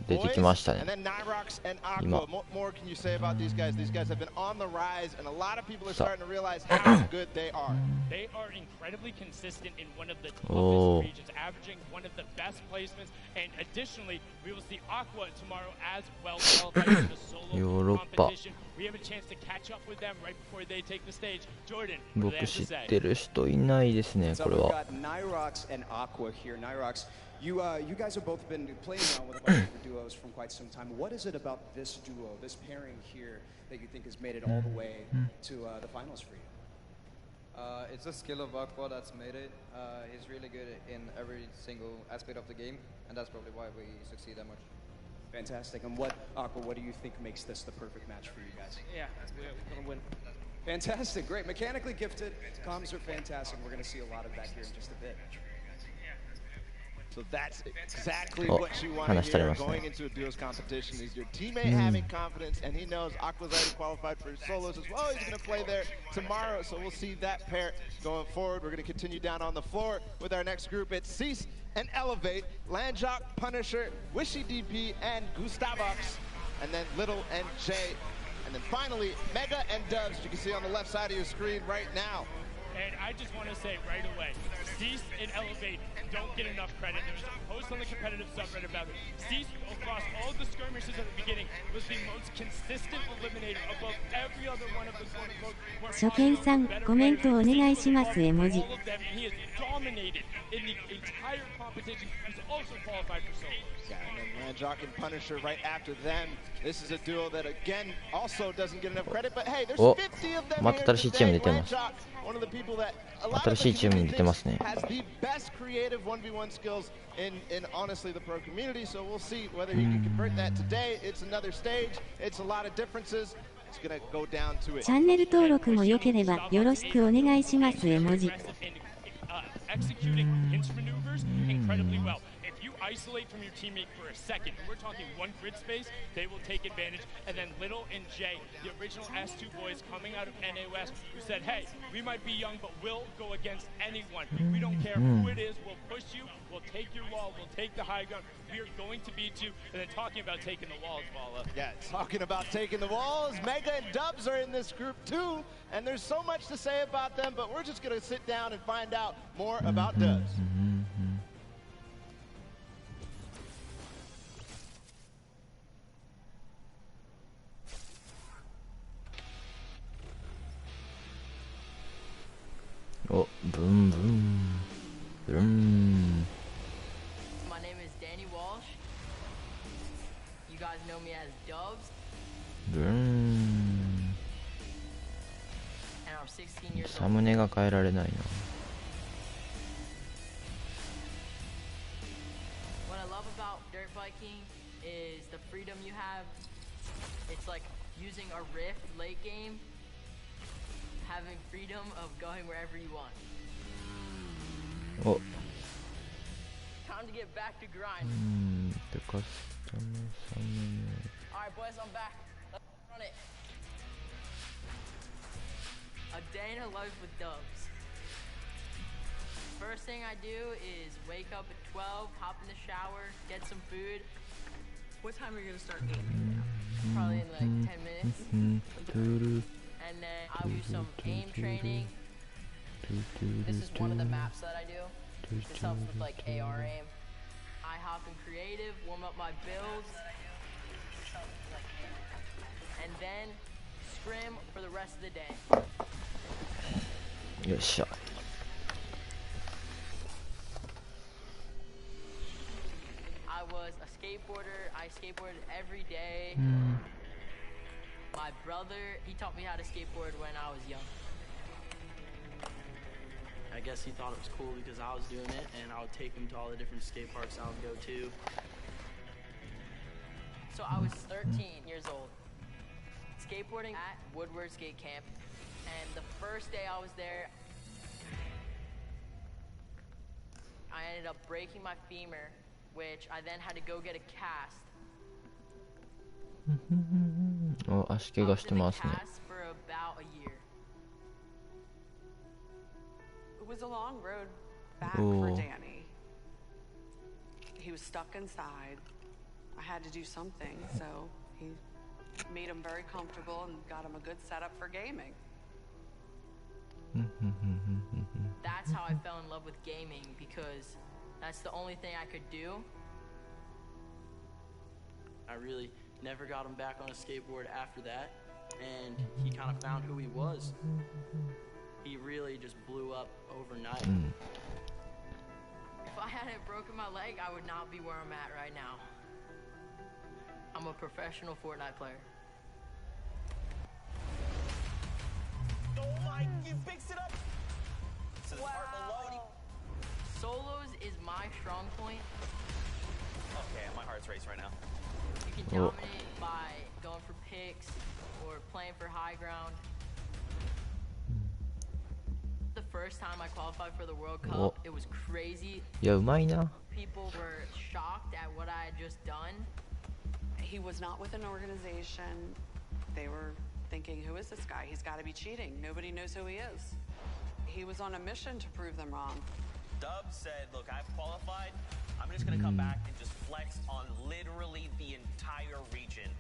出てきましたね。今。おお。ヨーロッパ。僕知ってる人いないですね、これは。You guys have both been playing around with a bunch of different duos from quite some time. What is it about this duo, this pairing here, that you think has made it all the way to the finals for you? It's the skill of Aqua that's made it. He's really good in every single aspect of the game, and that's probably why we succeed that much. Fantastic. And what, Aqua, what do you think makes this the perfect match for you guys? Yeah, we're going to win. Fantastic. Great. Mechanically gifted. Comms are fantastic. We're going to see a lot of that here in just a bit. So that's exactly what you want to hear going into a duos competition is your teammate having confidence, and he knows Aqua's already qualified for solos as well. He's going to play there tomorrow, so we'll see that pair going forward. We're going to continue down on the floor with our next group. It's Cease and Elevate, Landjock, Punisher, Wishy DP, and Gustavox, and then Little and Jay. And then finally, Mega and Dubs, you can see on the left side of your screen right now. And I just want to say right away, Cease and Elevate don't get enough credit. There's a post on the competitive subreddit about it. Cease, across all the skirmishes at the beginning, was the most consistent eliminator above every other one of the quote-unquote... 初見さん、コメントお願いします、絵文字。All of them, he has dominated in the entire competition. He's also qualified for solos. Yeah, and then Landjock and Punisher right after them. This is a duo that, again, also doesn't get enough credit, but hey, there's 50 of them here today. Landjock, one of the people that a lot of the community thinks has the best creative 1v1 skills in honestly the pro community, so we'll see whether he can convert that today. It's another stage. It's a lot of differences. It's going to go down to it. チャンネル登録も良ければよろしくお願いします、絵文字。Executing pinch maneuvers incredibly well. If you isolate from your teammate for a second, we're talking one grid space, they will take advantage. And then Little and Jay, the original S2 boys coming out of NA West, who said, hey, we might be young, but we'll go against anyone. We don't care who it is, we'll push you, we'll take your wall, we'll take the high ground. We are going to beat you. And then talking about taking the walls, Paula. Yeah, talking about taking the walls, Mega and Dubs are in this group too. And there's so much to say about them, but we're just going to sit down and find out more about Dubs. Oh, boom, boom, boom. My name is Danny Walsh. You guys know me as Dubs. Boom. And I'm 16 years old. サムネが変えられないな。What I love about dirt biking is the freedom you have. It's like using a rift late game, having freedom of going wherever you want. Oh. Time to get back to grind. The customer summon. Alright boys, I'm back. Let's run it. A day in a life with Dubs. First thing I do is wake up at 12, hop in the shower, get some food. What time are you gonna start aiming now? Probably in like 10 minutes. And then I'll do some aim training. This is one of the maps that I do. This helps with like AR aim. I hop in creative, warm up my builds. And then scrim for the rest of the day. よっしゃ。I was a skateboarder. I skateboarded every day. My brother, he taught me how to skateboard when I was young. I guess he thought it was cool because I was doing it, and I would take him to all the different skate parks I would go to. So I was 13 years old, skateboarding at Woodward Skate Camp, and the first day I was there, I ended up breaking my femur, which I then had to go get a cast. お、足怪我してますね。It was a long road back for Danny. He was stuck inside. I had to do something, so he made him very comfortable and got him a good setup for gaming. That's how I fell in love with gaming, because that's the only thing I could do. I really never got him back on a skateboard after that, and he kind of found who he was. He really just blew up overnight. If I hadn't broken my leg, I would not be where I'm at right now. I'm a professional Fortnite player. Oh my, you fixed it up! So the part below. Solos is my strong point. Okay, my heart's racing right now. You can dominate by going for picks or playing for high ground. The first time I qualified for the World Cup, it was crazy. People were shocked at what I had just done. He was not with an organization. They were thinking, who is this guy? He's got to be cheating. Nobody knows who he is. He was on a mission to prove them wrong. Dub said, look, I've qualified. I'm just going to come back and just flex on literally the entire region.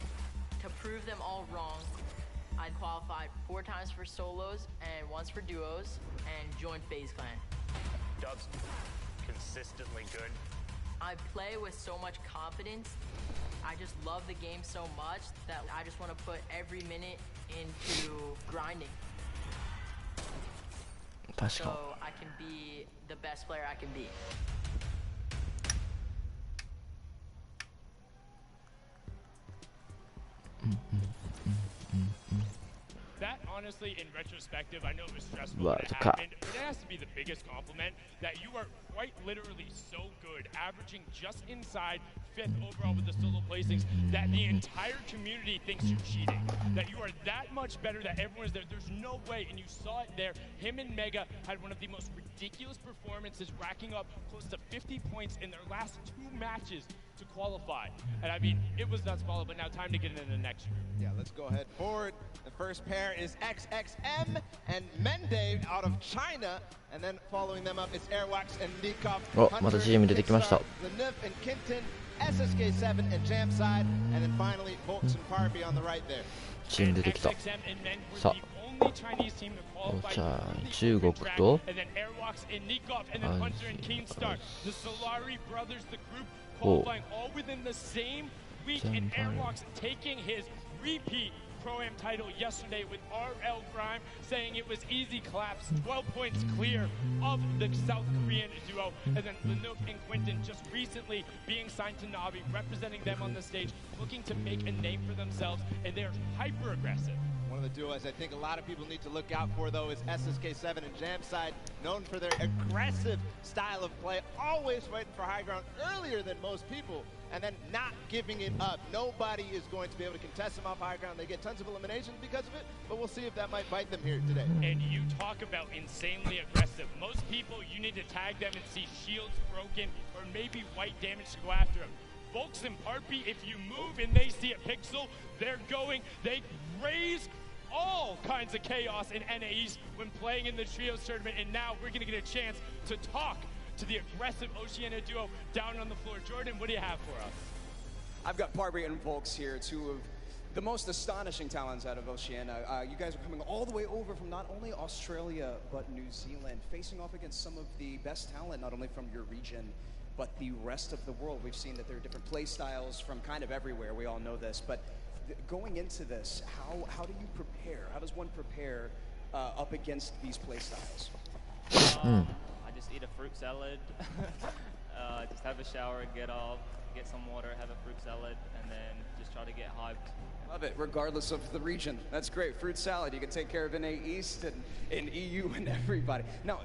To prove them all wrong, I qualified 4 times for solos and once for duos and joined FaZe Clan. Dub's consistently good. I play with so much confidence. I just love the game so much that I just want to put every minute into grinding. So I can be the best player I can be. That, honestly, in retrospective, I know it was stressful when it happened, but it has to be the biggest compliment that you are quite literally so good, averaging just inside 5th overall with the solo placings, that the entire community thinks you're cheating, that you are that much better, that everyone's there. There's no way, and you saw it there. Him and Mega had one of the most ridiculous performances, racking up close to 50 points in their last 2 matches to qualify. And I mean, it was nuts, follow, but now time to get into the next group. Yeah, let's go ahead forward. The first pair is XXM and Mende out of China, and then following them up is Airwax and Nikov. また GM 出てきました。 Lanuf and Kinton, SSK7 and Jamside, and then finally Volks and Parby on the right there. チーム出てきた。さあ、じゃあ中国とqualifying all within the same week, and Airwalks taking his repeat Pro-Am title yesterday with RL Grime, saying it was easy claps, 12 points clear of the South Korean duo, and then Lanuk and Quinton just recently being signed to Navi, representing them on the stage, looking to make a name for themselves, and they're hyper aggressive. One of the duos I think a lot of people need to look out for, though, is SSK7 and Jamside, known for their aggressive style of play, always fighting for high ground earlier than most people, and then not giving it up. Nobody is going to be able to contest them off high ground. They get tons of eliminations because of it, but we'll see if that might bite them here today. And you talk about insanely aggressive. Most people, you need to tag them and see shields broken or maybe white damage to go after them. Volks and Parpy, if you move and they see a pixel, they're going, they raise all kinds of chaos in NA East when playing in the Trios tournament, and now we're going to get a chance to talk to the aggressive Oceania duo down on the floor. Jordan, what do you have for us? I've got Parby and Volks here, 2 of the most astonishing talents out of Oceania. You guys are coming all the way over from not only Australia, but New Zealand, facing off against some of the best talent, not only from your region, but the rest of the world. We've seen that there are different play styles from kind of everywhere. We all know this, but going into this, how do you prepare? How does one prepare up against these play styles? I just eat a fruit salad, just have a shower, get off, get some water, have a fruit salad, and then just try to get hyped. Love it, regardless of the region. That's great. Fruit salad. You can take care of NA East and EU and everybody. Now,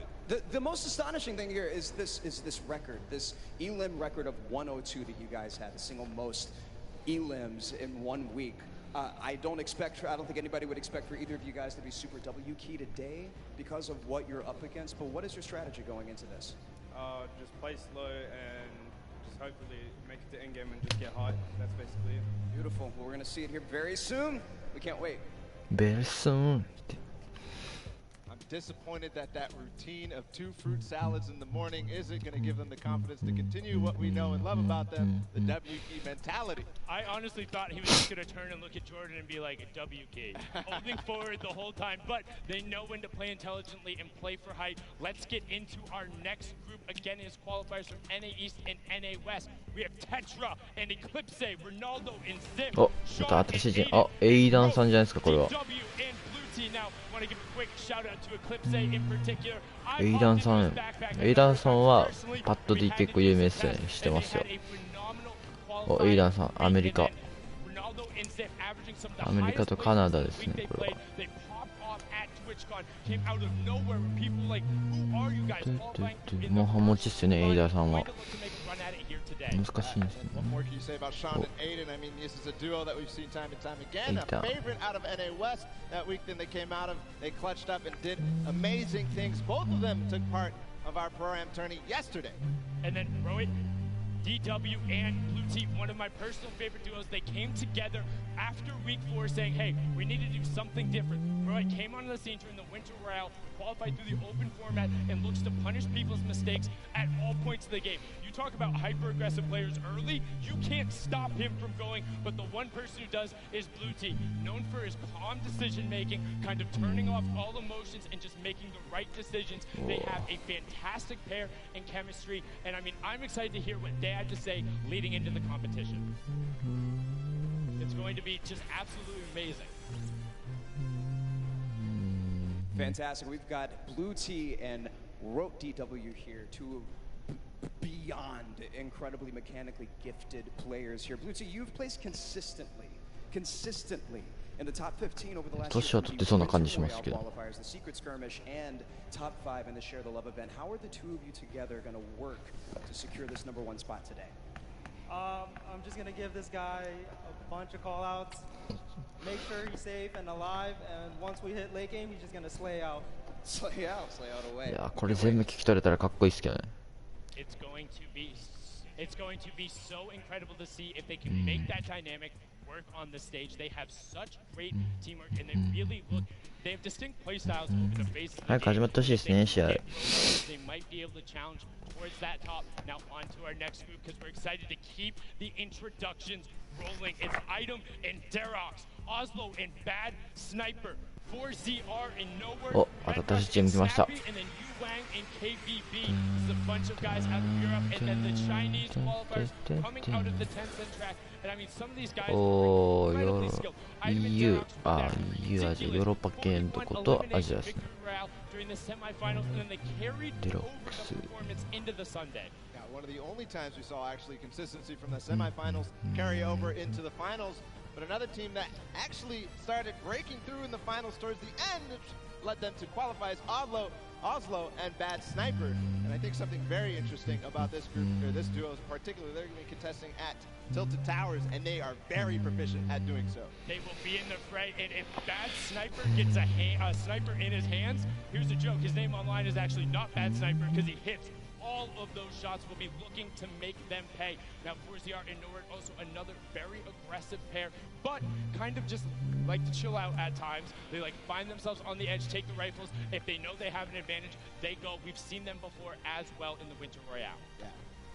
the most astonishing thing here is this record, this elim record of 102 that you guys had, the single most elims in 1 week. I don't think anybody would expect for either of you guys to be super W key today because of what you're up against, but what is your strategy going into this? Just play slow and just hopefully make it to endgame and just get high. That's basically it. Beautiful. Well, we're going to see it here very soon. We can't wait. Very soon. disappointed that that routine of 2 fruit salads in the morning isn't going to give them the confidence to continue what we know and love about them, the WK mentality. I honestly thought he was just going to turn and look at Jordan and be like, WK, holding forward the whole time, but they know when to play intelligently and play for height. Let's get into our next group. Again, is qualifiers from NA East and NA West. We have Tetra and Eclipse, Ronaldo and Zip. お、また新しい人。あ、エイダンさんじゃないですか、これは。エイダンさん、エイダンさんはパッド D 結構有名ですよね。知ってますよ。お、エイダンさん、アメリカ。アメリカとカナダですね、これは。もうハモチっすよね、エイダーさんは。難しいんですよね。DW and Blue Team, one of my personal favorite duos. They came together after week 4 saying, hey, we need to do something different. Roy came onto the scene during the Winter Royale, qualified through the open format, and looks to punish people's mistakes at all points of the game. You talk about hyper-aggressive players early, you can't stop him from going, but the one person who does is Blue Team, known for his calm decision-making, kind of turning off all emotions and just making the right decisions. They have a fantastic pair in chemistry, and I mean, I'm excited to hear what they had to say leading into the competition. It's going to be just absolutely amazing. Fantastic. We've got Blue T and Rote DW here, two beyond incredibly mechanically gifted players here. Blue T, you've placed consistently in the top 15 over the last year. Qualifiers, the Secret Skirmish, and top 5 in the Share the Love event. How are the two of you together going to work to secure this #1 spot today? I'm just going to give this guy a bunch of call-outs, make sure he's safe and alive, and once we hit late game, he's just going to slay out. Slay out away. いや、これ全部聞き取れたらかっこいいですけどね。It's going to be so incredible to see if they can make that dynamic work on the stage. They have such great teamwork, and they really look. They have distinct play styles over the base. 早く始まってほしいですね、試合。They might be able to challenge towards that top. Now on to our next group because we're excited to keep the introductions rolling. It's Item and Derox, Oslo and Bad Sniper, 4ZR and Nowhere. お、新しいチーム来ました。And then Wang and KBB. This is a bunch of guys out of Europe, and then the Chinese qualifiers coming out of the Tencent track. And I mean, some of these guys are incredibly skilled. EU、EU アジア、ヨーロッパ系のとことアジアですね。During the semifinals, and then they carried over the performance into the Sunday. One of the only times we saw actually consistency from the semifinals carry over into the finals. But another team that actually started breaking through in the finals towards the end, which led them to qualify as Oslo and Bad Sniper. And I think something very interesting about this group, or this duo in particular, they're going to be contesting at Tilted Towers, and they are very proficient at doing so. They will be in the fray, and if Bad Sniper gets a sniper in his hands, here's a joke. His name online is actually not Bad Sniper because he hits all of those shots. Will be looking to make them pay. Now, 4ZR and Nord, also another very aggressive pair, but kind of just like to chill out at times. They like find themselves on the edge, take the rifles. If they know they have an advantage, they go. We've seen them before as well in the Winter Royale. Yeah.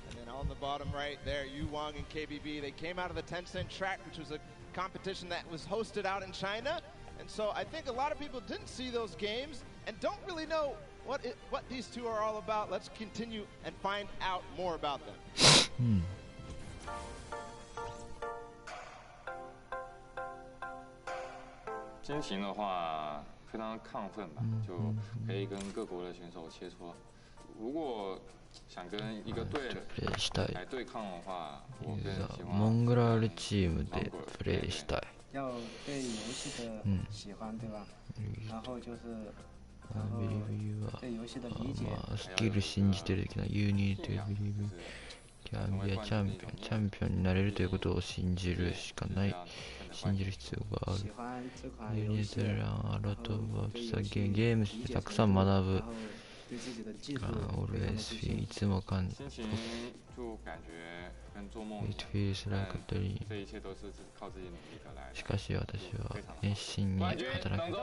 And then on the bottom right there, Yu Wang and KBB, they came out of the Tencent track, which was a competition that was hosted out in China. And so I think a lot of people didn't see those games and don't really know what these two are all about. Let's continue and find out more about them. 今天的话非常亢奋吧，就可以跟各国的选手切磋。如果想跟一个队来对抗的话，我更希望モンゴルチームでプレーしたい。要对游戏的喜欢，对吧？然后就是。スキル信じてる的な You need to believe キャンピオンになれるということを信じるしかない。信じる必要がある。You need to learn a lot of ゲームしてたくさん学ぶ。Always feel いつも感じ。It feels like a dream しかし私は熱心に働く。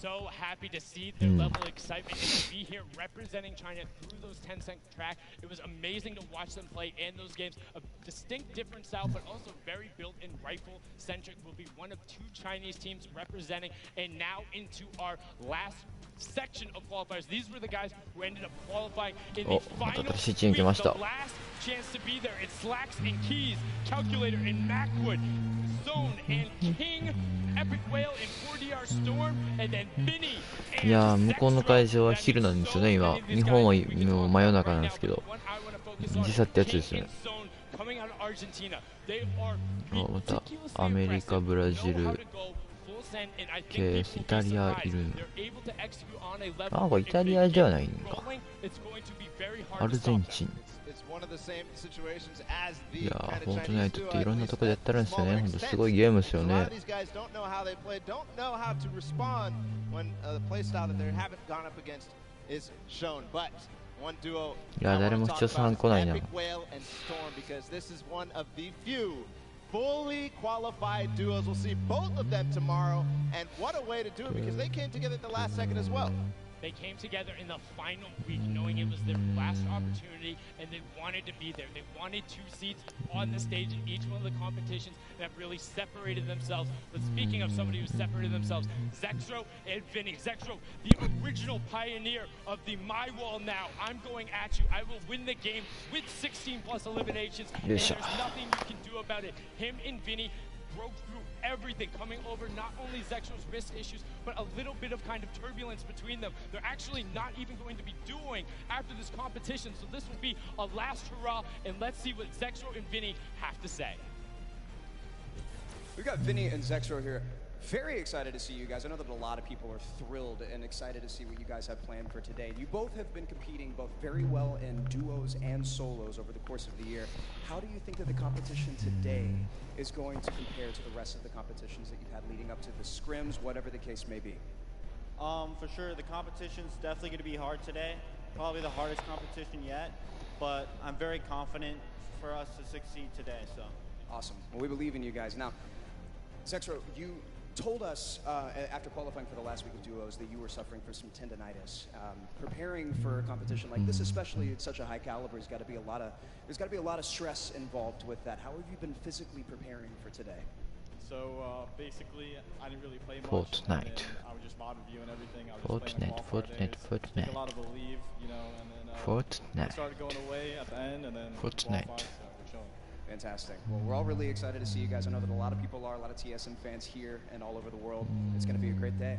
So happy to see their level of excitement and to be here representing China through those 10-second track. It was amazing to watch them play in those games. A distinct different style, but also very built-in rifle-centric. Will be one of 2 Chinese teams representing. And now into our last section of qualifiers. These were the guys who ended up qualifying in the final week, the last chance to be there. It's Slacks and Keys, Calculator and Macwood, Zone and King, Epic Whale and 4DR Storm, and then Vinny. いやー、向こうの会場は昼なんですよね、今。日本はもう真夜中なんですけど。時差ってやつですよね。あ、またアメリカ、ブラジル、ケース、イタリアいるんだ。あ、これイタリアじゃないんか。アルゼンチン。いやー、フォートナイトっていろんなとこでやってるんですよね。ほんとすごいゲームですよね。いや、誰も視聴さん来ないな。Fully qualified duos. We'll see both of them tomorrow, and what a way to do it because they came together at the last second as well. They came together in the final week knowing it was their last opportunity and they wanted to be there. They wanted 2 seats on the stage in each one of the competitions and have really separated themselves. But speaking of somebody who separated themselves, Zexro and Vinny. Zexro, the original pioneer of the My Wall now. I'm going at you. I will win the game with 16 plus eliminations. And there's nothing you can do about it. Him and Vinny broke through everything, coming over not only Zexro's wrist issues, but a little bit of kind of turbulence between them. They're actually not even going to be doing after this competition, so this will be a last hurrah, and let's see what Zexro and Vinny have to say. We've got Vinny and Zexro here. Very excited to see you guys. I know that a lot of people are thrilled and excited to see what you guys have planned for today. You both have been competing both very well in duos and solos over the course of the year. How do you think that the competition today is going to compare to the rest of the competitions that you've had leading up to the scrims, whatever the case may be? For sure, the competition's definitely going to be hard today. Probably the hardest competition yet, but I'm very confident for us to succeed today. So awesome. Well, we believe in you guys. Now, Zexro, you told us after qualifying for the last week of duos that you were suffering from some tendonitis. Preparing for a competition like this, especially at such a high caliber, there's got to be a lot of stress involved with that. How have you been physically preparing for today? So basically, I didn't really play much. Fortnite. I was just mod reviewing everything. I was just playing Fortnite. A lot of a leave, you know, and then Fortnite. Started going away at the end, and then Fortnite. Fantastic. Well, we're all really excited to see you guys. I know that a lot of people are, a lot of TSM fans here and all over the world. It's going to be a great day.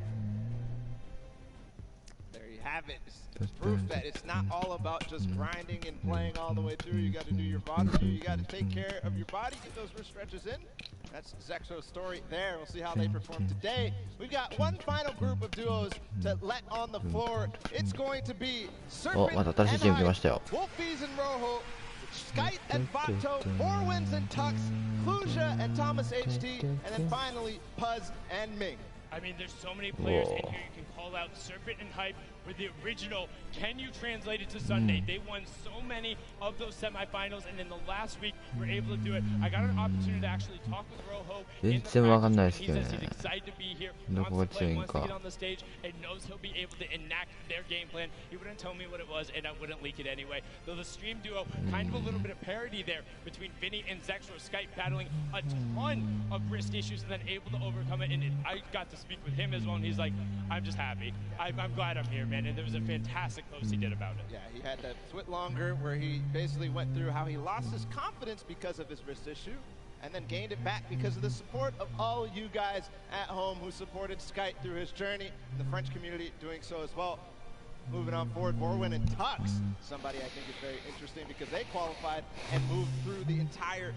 There you have it. It's proof that it's not all about just grinding and playing all the way through. You got to do your body review. You got to take care of your body, get those wrist stretches in. That's Zexro's story there. We'll see how they perform today. We've got one final group of duos to let on the floor. It's going to be Serpent and Wolfies and Rojo, Skype and Bato, 4 wins and Tux, Kluja and Thomas HT, and then finally Puz and Ming. I mean, there's so many players in here you can call out. Serpent and Hype were the original. Can you translate it to Sunday? They won so many of those semifinals, and in the last week, were able to do it. I got an opportunity to actually talk with Rojo in the practice. He says he's excited to be here, wants to play, wants to get on the stage, and knows he'll be able to enact their game plan. He wouldn't tell me what it was, and I wouldn't leak it anyway. Though the stream duo, kind of a little bit of parity there between Vinny and Zexro. Skype battling a ton of wrist issues and then able to overcome it. And I got to speak with him as well, and he's like, I'm just happy. I'm glad I'm here, man. And there was a fantastic post he did about it. Yeah, he had that Twit Longer where he basically went through how he lost his confidence because of his wrist issue and then gained it back because of the support of all you guys at home who supported Skype through his journey, and the French community doing so as well. Moving on forward, Vorwin and Tux, somebody I think is very interesting because they qualified and moved through the entire,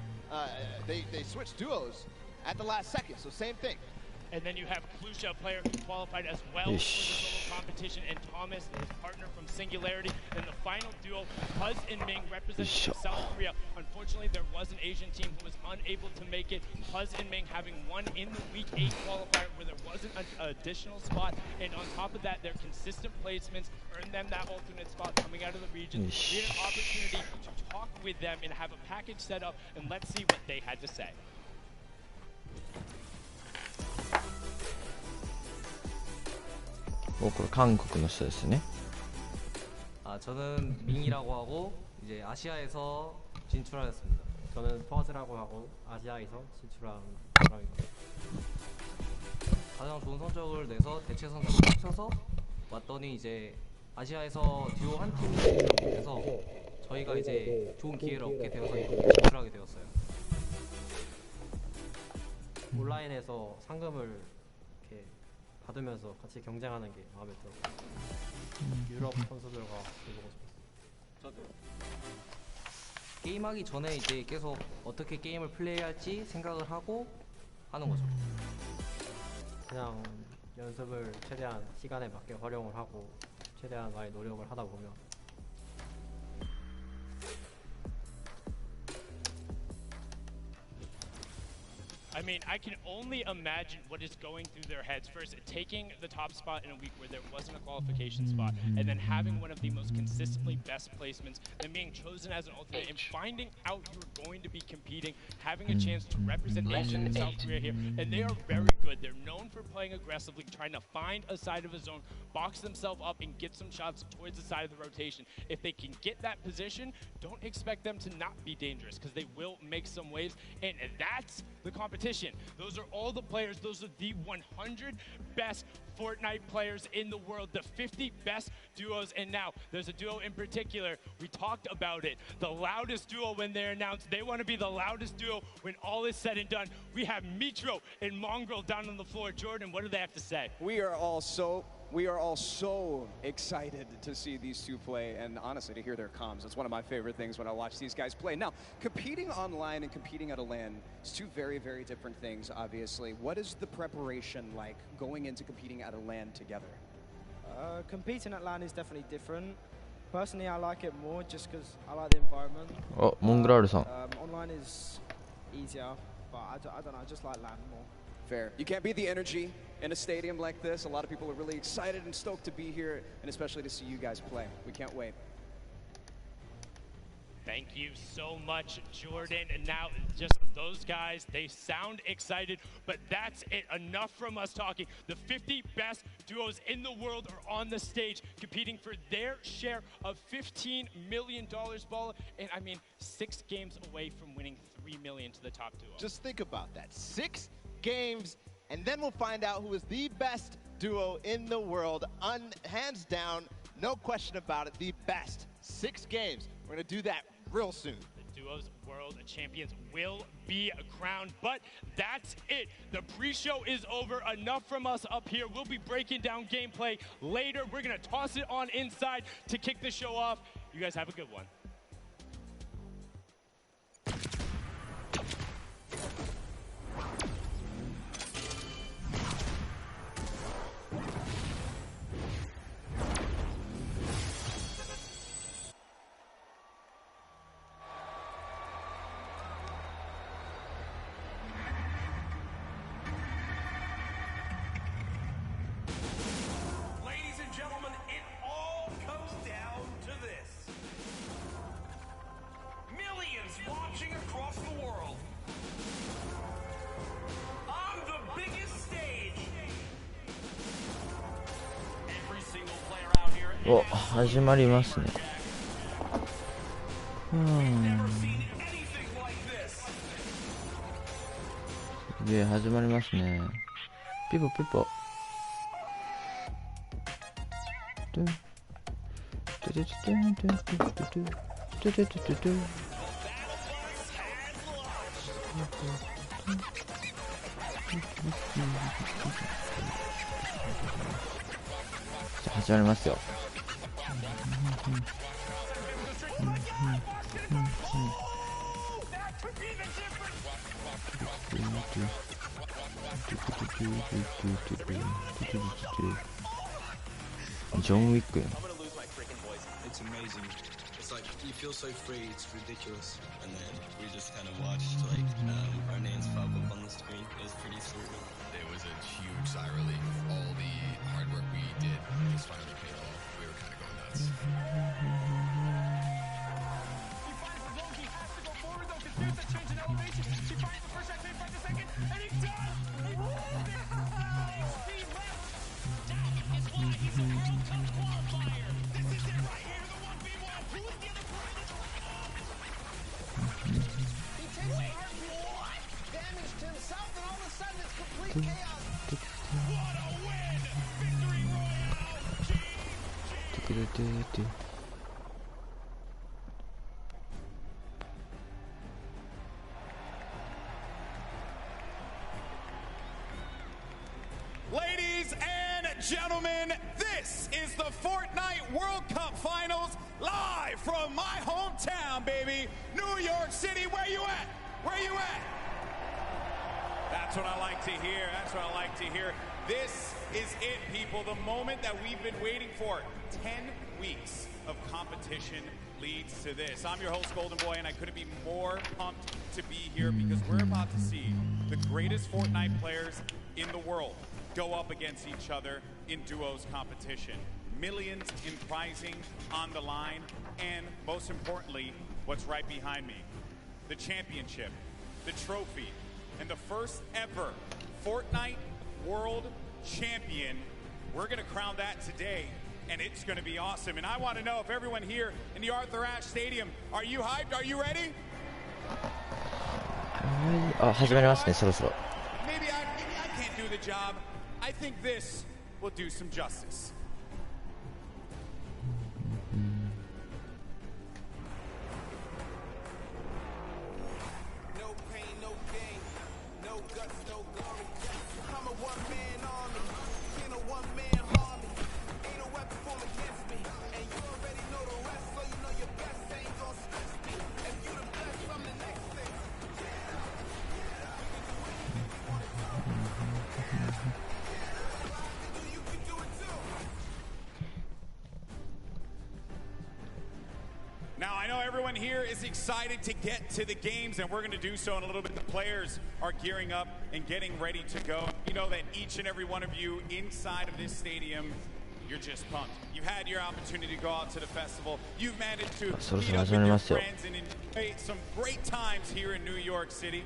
they switched duos at the last second, so same thing. And then you have Kluja, a player who qualified as well for the solo competition, and Thomas, his partner from Singularity, in the final duo, Puz and Ming representing South Korea. Unfortunately, there was an Asian team who was unable to make it. Puz and Ming having won in the Week 8 qualifier where there wasn't an additional spot. And on top of that, their consistent placements earned them that alternate spot coming out of the region. We had an opportunity to talk with them and have a package set up, and let's see what they had to say. 어, 그 한국の人ですね. 저는 밍이라고 하고 이제 아시아에서 진출하였습니다. 저는 퍼즈라고 하고 아시아에서 진출한 사람입니다. 가장 좋은 성적을 내서 대체 선수를 합쳐서 왔더니 이제 아시아에서 듀오 한 팀이 돼서 저희가 이제 좋은 기회를 얻게 되어서 진출하게 되었어요. 온라인에서 상금을 이렇게 받으면서 같이 경쟁하는 게 마음에 들어요. 유럽 선수들과 해보고 싶었어요. 게임하기 전에 이제 계속 어떻게 게임을 플레이할지 생각을 하고 하는 거죠. 그냥 연습을 최대한 시간에 맞게 활용을 하고 최대한 많이 노력을 하다 보면 I mean, I can only imagine what is going through their heads. First, taking the top spot in a week where there wasn't a qualification spot, and then having one of the most consistently best placements, then being chosen as an alternate, and finding out you're going to be competing, having a chance to represent Asia and South Korea here. And they are very good. They're known for playing aggressively, trying to find a side of a zone, box themselves up, and get some shots towards the side of the rotation. If they can get that position, don't expect them to not be dangerous, because they will make some waves, and that's the competition. Those are all the players. Those are the 100 best Fortnite players in the world, the 50 best duos. And now there's a duo in particular. We talked about it. The loudest duo when they're announced. They want to be the loudest duo when all is said and done. We have Mitro and Mongrel down on the floor. Jordan, what do they have to say? We are all so excited to see these two play, and honestly to hear their comms. It's one of my favorite things when I watch these guys play. Now, competing online and competing at a LAN is two very, very different things, obviously. What is the preparation like going into competing at a LAN together? Competing at LAN is definitely different. Personally, I like it more just because I like the environment. Oh, 몽그라르さん. Online is easier, but I don't know, I just like LAN more. Fair. You can't beat the energy in a stadium like this. A lot of people are really excited and stoked to be here, and especially to see you guys play. We can't wait. Thank you so much, Jordan. And now just those guys, they sound excited, but that's it. Enough from us talking. The 50 best duos in the world are on the stage competing for their share of $15 million, ball. And I mean, 6 games away from winning $3 million to the top duo. Just think about that. 6 games, and then we'll find out who is the best duo in the world. Hands down, no question about it, the best. 6 games. We're going to do that real soon. The duos world champions will be crowned, but that's it. The pre-show is over. Enough from us up here. We'll be breaking down gameplay later. We're going to toss it on inside to kick the show off. You guys have a good one.お、始まりますね。すげえ、始まりますね。ピポピポ。始まりますよ。ジョン・ウィックやん。it's amazing. It's like you feel so free, it's ridiculous. And then we just kind of watched like our names pop up on the screen. It was pretty surreal. It was a huge sigh of relief. All the hard work we did just finally paid off. We were kind of going nuts. She finds the zone. He has to go forward though because there's a change in elevation. She finds the first shot, finds the second, and he does! He pulled it! He left! Down is why he's a World Cup qualifier. This is it right here, the 1v1. Who is the other player in this playoff? He takes what? Damage to himself, and all of a sudden it's complete chaos. What a win! Victory Royale! Ladies and gentlemen, this is the Fortnite World Cup Finals live from my hometown, baby, New York City. Where you at? Where you at? That's what I like to hear. That's what I like to hear. This is it, people, the moment that we've been waiting for. 10 weeks of competition leads to this. I'm your host, Golden Boy, and I couldn't be more pumped to be here because we're about to see the greatest Fortnite players in the world go up against each other in duos competition. Millions in prizing on the line, and most importantly, what's right behind me, the championship, the trophy, and the first ever Fortnite World Champion. We're gonna crown that today, and it's gonna be awesome. And I wanna know if everyone here in the Arthur Ashe Stadium, are you hyped? Are you ready? あ、始まりますね、そろそろ。 Maybe I can't do the job. I think this will do some justice. No pain, no gain, no guts, no glory. I'm a one-man army, ain't a one-man army. Ain't a weapon formed against me, and you already know the rest, so you know your best ain't gonna stress me. If you the best, I'm the next thing. Now, I know everyone here is excited to get to the games, and we're going to do so in a little bit. The players are gearing up and getting ready to go. You know that each and every one of you inside of this stadium, you're just pumped. You've had your opportunity to go out to the festival. You've managed to meet up with your friends and enjoy some great times here in New York City.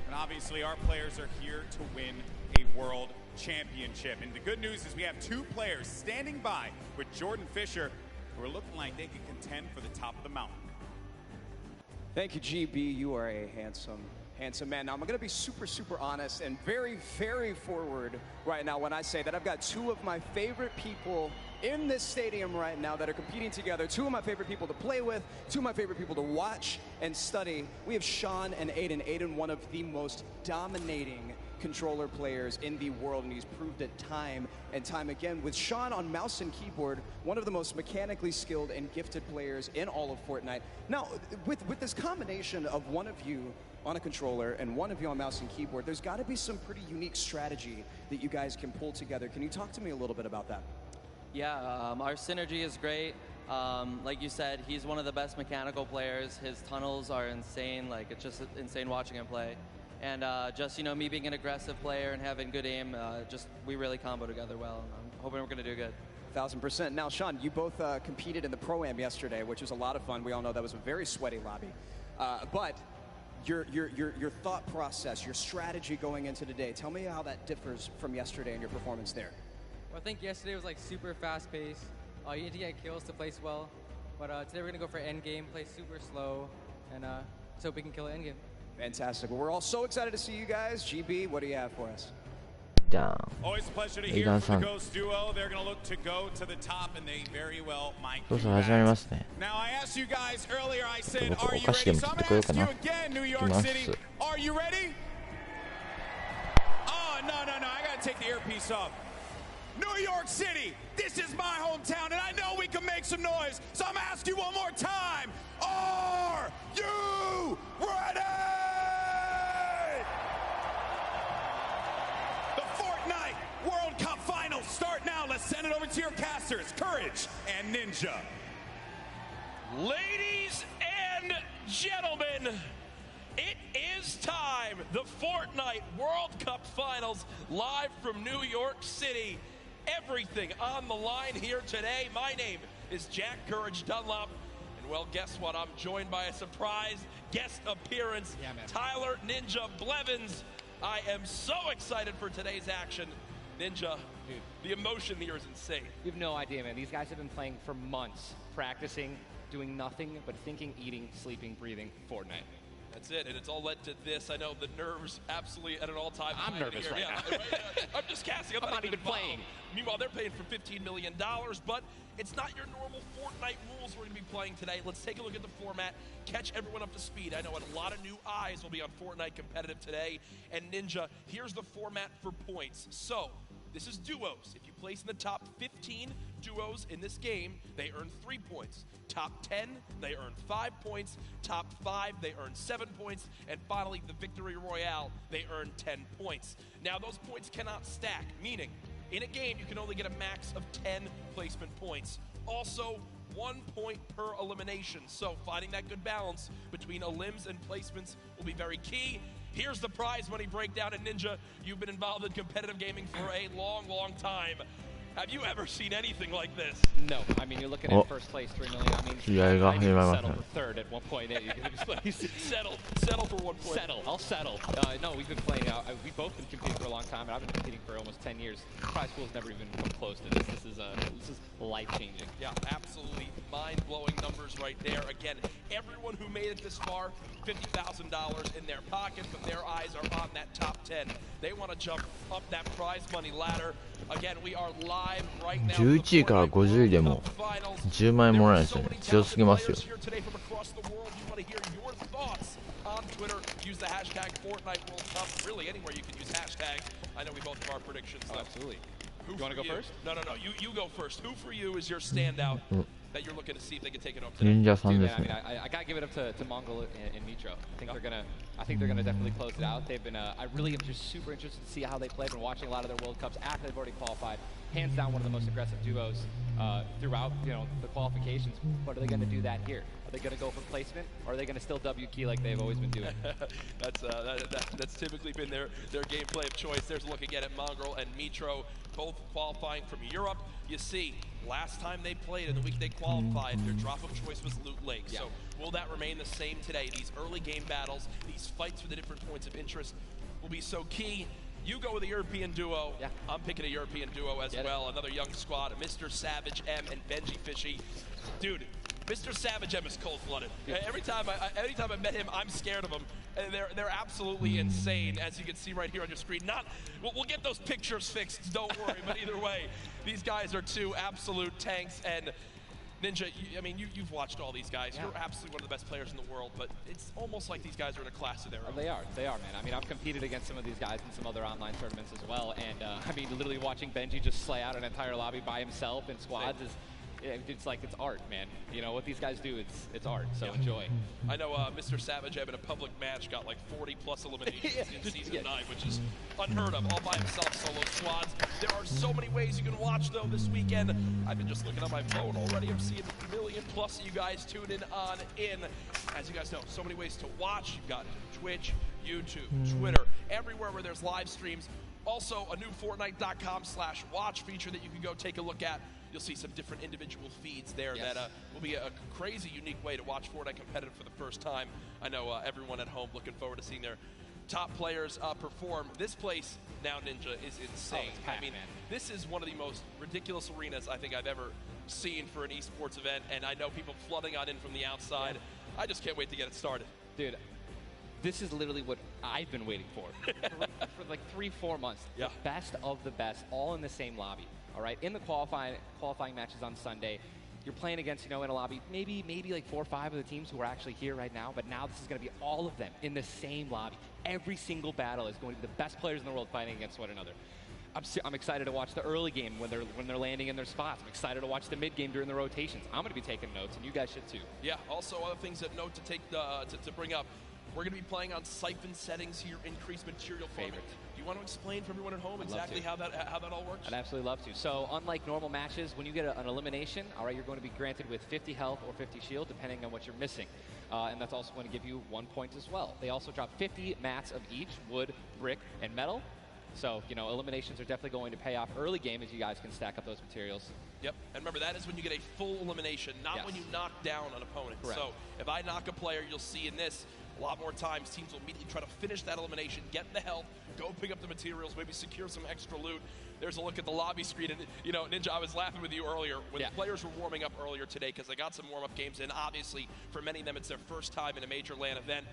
And obviously, our players are here to win a world championship. And the good news is we have two players standing by with Jordan Fisher, who are looking like they could contend for the top of the mountain. Thank you, GB. You are a handsome, handsome man. Now, I'm going to be super, super honest and very, very forward right now when I say that I've got two of my favorite people in this stadium right now that are competing together. Two of my favorite people to play with, two of my favorite people to watch and study. We have Sean and Aiden. Aiden, one of the most dominating controller players in the world, and he's proved it time and time again. With Sean on mouse and keyboard, one of the most mechanically skilled and gifted players in all of Fortnite. Now, with this combination of one of you on a controller and one of you on mouse and keyboard, there's got to be some pretty unique strategy that you guys can pull together. Can you talk to me a little bit about that? Yeah, our synergy is great. Like you said, he's one of the best mechanical players. His tunnels are insane. Like, it's just insane watching him play. And just, you know, me being an aggressive player and having good aim, we really combo together well. And I'm hoping we're going to do good. 1000%. Now, Sean, you both competed in the Pro-Am yesterday, which was a lot of fun. We all know that was a very sweaty lobby. But your thought process, your strategy going into today, tell me how that differs from yesterday and your performance there. Well, I think yesterday was like super fast paced. You need to get kills to place well. But today we're going to go for end game, play super slow, and so we can kill it end game. Fantastic. Well, we're all so excited to see you guys. GB, what do you have for us? Always a pleasure to hear from the Ghost duo. They're going to look to go to the top, and they very well might do that. Now, I asked you guys earlier, I said, are you ready? So I'm going to ask you again, New York City. Are you ready? Oh, no, I got to take the earpiece off. New York City, this is my hometown, and I know we can make some noise. So I'm going to ask you one more time. Are you ready? World Cup Finals start now. Let's send it over to your casters, Courage and Ninja. Ladies and gentlemen, it is time. The Fortnite World Cup Finals live from New York City. Everything on the line here today. My name is Jack Courage Dunlop. And well, guess what? I'm joined by a surprise guest appearance, Tyler Ninja Blevins. I am so excited for today's action. Ninja, dude, the emotion here is insane. You have no idea, man. These guys have been playing for months, practicing, doing nothing but thinking, eating, sleeping, breathing Fortnite. That's it, and it's all led to this. I know the nerves absolutely at an all-time high. I'm nervous right now. I'm just casting. I'm not even playing. Meanwhile, they're paying for $15 million, but it's not your normal Fortnite rules we're going to be playing today. Let's take a look at the format, catch everyone up to speed. I know a lot of new eyes will be on Fortnite competitive today. And Ninja, here's the format for points. So, this is duos. If you place in the top 15 duos in this game, they earn 3 points. Top 10, they earn 5 points. Top 5, they earn 7 points. And finally, the Victory Royale, they earn 10 points. Now, those points cannot stack, meaning in a game, you can only get a max of 10 placement points. Also, 1 point per elimination. So finding that good balance between elims and placements will be very key. Here's the prize money breakdown. And Ninja, you've been involved in competitive gaming for a long, long time. Have you ever seen anything like this? No. I mean, you're looking at first place, 3 million. I mean, I even settle for third at 1.8. Settle for 1 point. Settle. I'll settle. No, we've been playing. We've both been competing for a long time, and I've been competing for almost 10 years. Prize pool's never even come close to this. This is life-changing. Yeah, absolutely mind-blowing numbers right there. Again, everyone who made it this far, $50,000 in their pocket, but their eyes are on that top 10. They want to jump up that prize money ladder. Again, we are live right now. 11位から50位でも10万円もらえるんですよね。強すぎますよ。On Twitter, use the hashtag Fortnite World Cup. Really, anywhere you can use hashtag. I know we both have our predictions. Oh, absolutely. You want to go first? No. You go first. Who for you is your standout that you're looking to see if they can take it up? Ninja さんですね。I gotta give it up to Mongol and Mitro. I think they're gonna definitely close it out. They've been. I really am just super interested to see how they play. I've been watching a lot of their World Cups after they've already qualified. Hands down, one of the most aggressive duos throughout, the qualifications. But are they going to do that here? Are they going to go for placement, or are they going to still W key like they've always been doing? That's typically been their gameplay of choice. There's a look again at Mongol and Mitro, both qualifying from Europe. You see, last time they played in the week they qualified, their drop of choice was Loot Lake. Yeah. So will that remain the same today? These early game battles, these fights for the different points of interest will be so key. You go with a European duo. Yeah. I'm picking a European duo as well. Another young squad, Mr. Savage M and Benji Fishy. Dude, Mr. Savage M is cold-blooded. Every time I met him, I'm scared of him. And they're absolutely insane, as you can see right here on your screen. We'll get those pictures fixed, don't worry. But either way, these guys are two absolute tanks. And Ninja, you've watched all these guys. Yeah. You're absolutely one of the best players in the world, but it's almost like these guys are in a class of their own. They are, man. I mean, I've competed against some of these guys in some other online tournaments as well, and literally watching Benji just slay out an entire lobby by himself in squads is. It's like it's art, man. You know what these guys do? It's art. So enjoy. I know Mr. Savage in a public match got like 40+ eliminations in season 9, which is unheard of. All by himself, solo squads. There are so many ways you can watch though this weekend. I've been just looking on my phone already. I'm seeing 1 million+ of you guys tuning in. As you guys know, so many ways to watch. You've got Twitch, YouTube, Twitter, everywhere where there's live streams. Also, a new Fortnite.com/watch feature that you can go take a look at. You'll see some different individual feeds there that will be a crazy, unique way to watch Fortnite competitive for the first time. I know everyone at home looking forward to seeing their top players perform. This place now, Ninja, is insane. Packed, man. This is one of the most ridiculous arenas I think I've ever seen for an esports event, and I know people flooding on in from the outside. I just can't wait to get it started. Dude, this is literally what I've been waiting for like 3-4 months. Yeah. The best of the best, all in the same lobby. All right, in the qualifying matches on Sunday, you're playing against, in a lobby, maybe like 4 or 5 of the teams who are actually here right now, but now this is going to be all of them in the same lobby. Every single battle is going to be the best players in the world fighting against one another. I'm excited to watch the early game when they're landing in their spots. I'm excited to watch the mid game during the rotations. I'm going to be taking notes, and you guys should too. Yeah. Also, other things that note to take to bring up. we're going to be playing on siphon settings here, increased material favorite. Do you want to explain for everyone at home exactly how that all works? I'd absolutely love to. So unlike normal matches, when you get an elimination, all right, you're going to be granted with 50 health or 50 shield, depending on what you're missing. And that's also going to give you 1 point as well. They also drop 50 mats of each, wood, brick, and metal. So, you know, eliminations are definitely going to pay off early game as you guys can stack up those materials. Yep, and remember, that is when you get a full elimination, not when you knock down an opponent. Correct. So if I knock a player, you'll see in this, a lot more times teams will immediately try to finish that elimination, get the health, go pick up the materials, maybe secure some extra loot. There's a look at the lobby screen, and, you know, Ninja, I was laughing with you earlier when the players were warming up earlier today because they got some warm-up games, and obviously, for many of them, it's their first time in a major LAN event.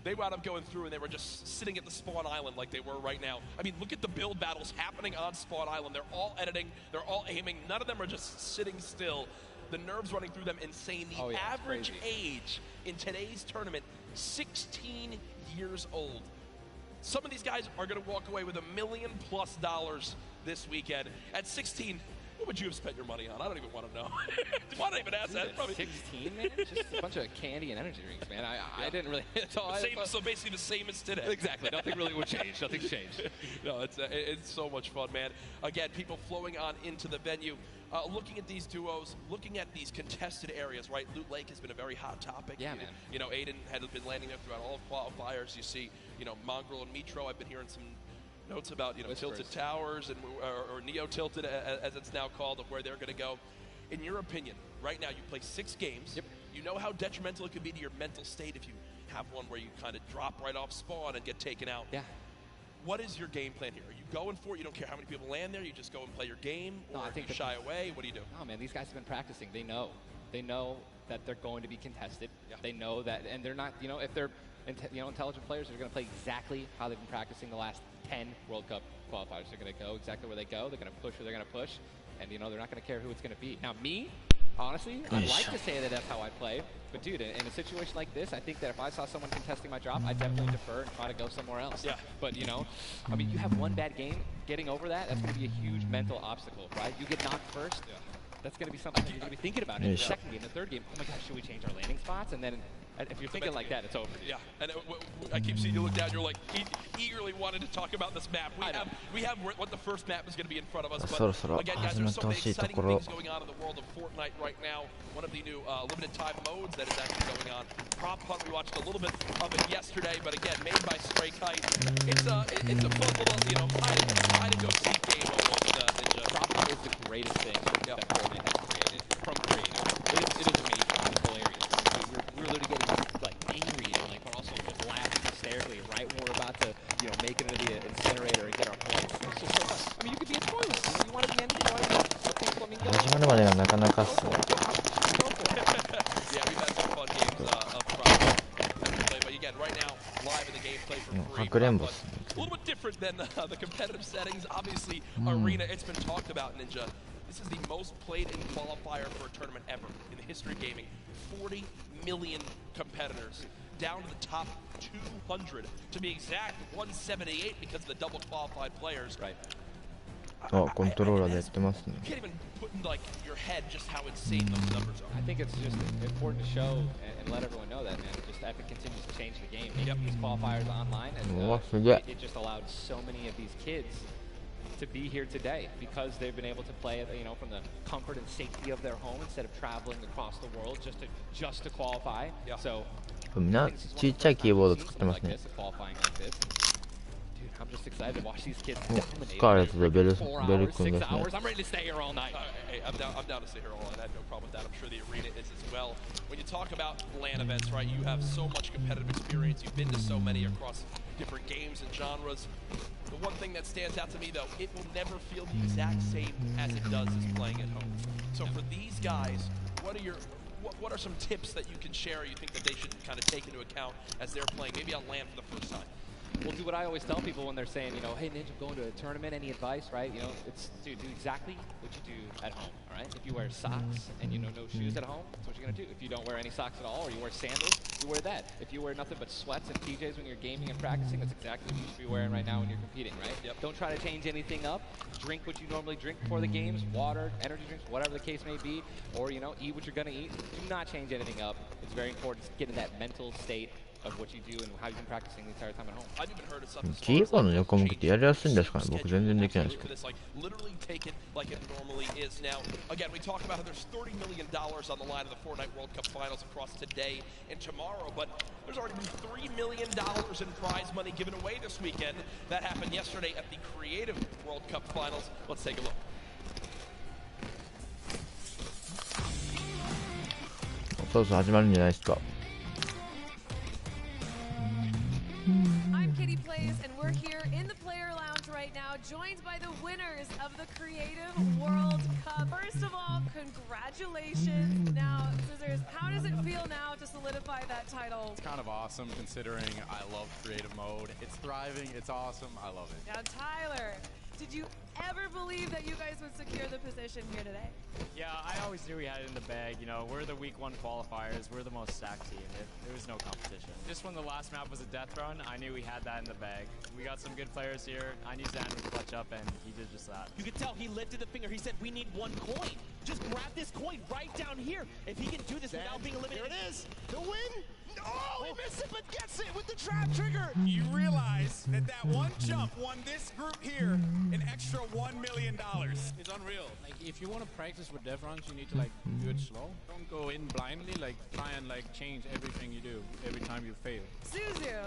They wound up going through and they were just sitting at the spawn island like they were right now. I mean, look at the build battles happening on spawn island. They're all editing, they're all aiming. None of them are just sitting still. The nerves running through them insane. The average age in today's tournament, 16 years old. Some of these guys are going to walk away with $1 million+ this weekend. At 16, what would you have spent your money on? I don't even want to know. Why not even ask that? Probably 16, man? Just a bunch of candy and energy drinks, man. I didn't really. So basically the same as today. Exactly. Nothing really would change. Nothing's changed. No, it's so much fun, man. Again, people flowing on into the venue. Looking at these duos, looking at these contested areas, right? Loot Lake has been a very hot topic. Yeah, man. You know, Aiden had been landing there throughout all of qualifiers. You see, you know, Mongrel and Mitro. I've been hearing some notes about, you know, Tilted Towers and or Neo Tilted as it's now called, of where they're going to go. In your opinion, right now you play 6 games. Yep. You know how detrimental it could be to your mental state if you have one where you kind of drop right off spawn and get taken out. Yeah. What is your game plan here? Are you going for it? You don't care how many people land there? You just go and play your game? Or I think you shy away? What do you do? No, man, these guys have been practicing. They know. They know that they're going to be contested. Yeah. They know that, and they're not, you know, if they're intelligent players, they're going to play exactly how they've been practicing the last 10 World Cup qualifiers. They're going to go exactly where they go. They're going to push where they're going to push. And, you know, they're not going to care who it's going to be. Now, me, honestly, I'd like to say that that's how I play. But, dude, in a situation like this, I think that if I saw someone contesting my drop, I'd definitely defer and try to go somewhere else. Yeah. But, you know, I mean, you have one bad game. Getting over that, that's going to be a huge mental obstacle, right? You get knocked first. Yeah. That's going to be something that you're going to be thinking about in the second game, the third game. Oh, my gosh, should we change our landing spots? And then if you're thinking like that, it's over. Yeah, and I keep seeing you look down. You're like eagerly wanting to talk about this map. We have what the first map is going to be in front of us. But again, guys, there's so many exciting things going on in the world of Fortnite right now. One of the new limited time modes that is actually going on. Prop Hunt, we watched a little bit of it yesterday, but again, made by Stray Kite. It's a fun little, you know, hide and go seek game almost. Ninja. Prop Hunt is the greatest thing that Fortnite has created from creators. It is amazing. It's hilarious. We're literally getting like angry and like, but also just laughing hysterically right when we're about to, you know, make it into the incinerator and get our points. It's just so fun. I mean, you could be a spoiler. You want to be anything. You want to be a pink flamingo. 始まるまでがなかなかっすね。Yeah, we've had some fun games up front. But again, right now, live in the gameplay for free. A little bit different than the competitive settings. Obviously, Arena, it's been talked about, Ninja. This is the most played in qualifier for a tournament ever in the history of gaming. 40 million competitors, down to the top 200. To be exact, 178 because of the double qualified players. Right. あ、コントローラーでやってますね。 You can't even put in like your head just how insane those numbers are. I think it's just important to show and let everyone know that, man. Just Epic continues to change the game. Making these qualifiers online, and it just allowed so many of these kids to be here today because they've been able to play it, you know, from the comfort and safety of their home instead of traveling across the world just to qualify. Yeah. So みんなちっちゃいキーボード使ってますね。 I'm just excited to watch these kids dominate. スカーレットでベル君ですね。 I'm ready to stay here all night. Hey, I'm down to stay here all night. I have no problem with that. I'm sure the arena is as well. When you talk about LAN events, right, you have so much competitive experience. You've been to so many across different games and genres. The one thing that stands out to me, though, it will never feel the exact same as it does as playing at home. So for these guys, what are some tips that you can share you think that they should kind of take into account as they're playing, maybe on LAN for the first time? We'll do what I always tell people when they're saying, you know, hey, Ninja, I'm going to a tournament, any advice, right? You know, it's, dude, do exactly what you do at home, all right? If you wear socks and, you know, no shoes at home, that's what you're going to do. If you don't wear any socks at all or you wear sandals, you wear that. If you wear nothing but sweats and PJs when you're gaming and practicing, that's exactly what you should be wearing right now when you're competing, right? Yep. Don't try to change anything up. Drink what you normally drink before the games, water, energy drinks, whatever the case may be, or, you know, eat what you're going to eat. Do not change anything up. It's very important to get in that mental state of what you do and how you've been practicing the entire time at home. I've even heard of something. G5 の横向きってやりやすいんですかね。僕全然できないですけど。Literally take it like it normally is now. Again, we talk about how there's $30 million on the line of the Fortnite World Cup Finals across today and tomorrow, but there's already been $3 million in prize money given away this weekend. That happened yesterday at the Creative World Cup Finals. Let's take a look. I'm Kitty Plays, and we're here in the player lounge right now, joined by the winners of the Creative World Cup. First of all, congratulations. Now, Scissors, how does it feel now to solidify that title? It's kind of awesome considering I love creative mode. It's thriving, it's awesome, I love it. Now, Tyler, did you ever believe that you guys would secure the position here today? Yeah, I always knew we had it in the bag. You know, we're the week 1 qualifiers. We're the most stacked team. There was no competition. Just when the last map was a death run, I knew we had that in the bag. We got some good players here. I knew Zan would clutch up, and he did just that. You could tell he lifted the finger. He said, we need 1 coin. Just grab this coin right down here. If he can do this without being eliminated. Here it is. The win. Oh, he missed it, but gets it with the trap trigger. You realize that that one jump won this group here an extra $1 million. It's unreal. Like, if you want to practice with death runs, you need to, like, do it slow. Don't go in blindly, like, try and, like, change everything you do every time you fail. Suzu,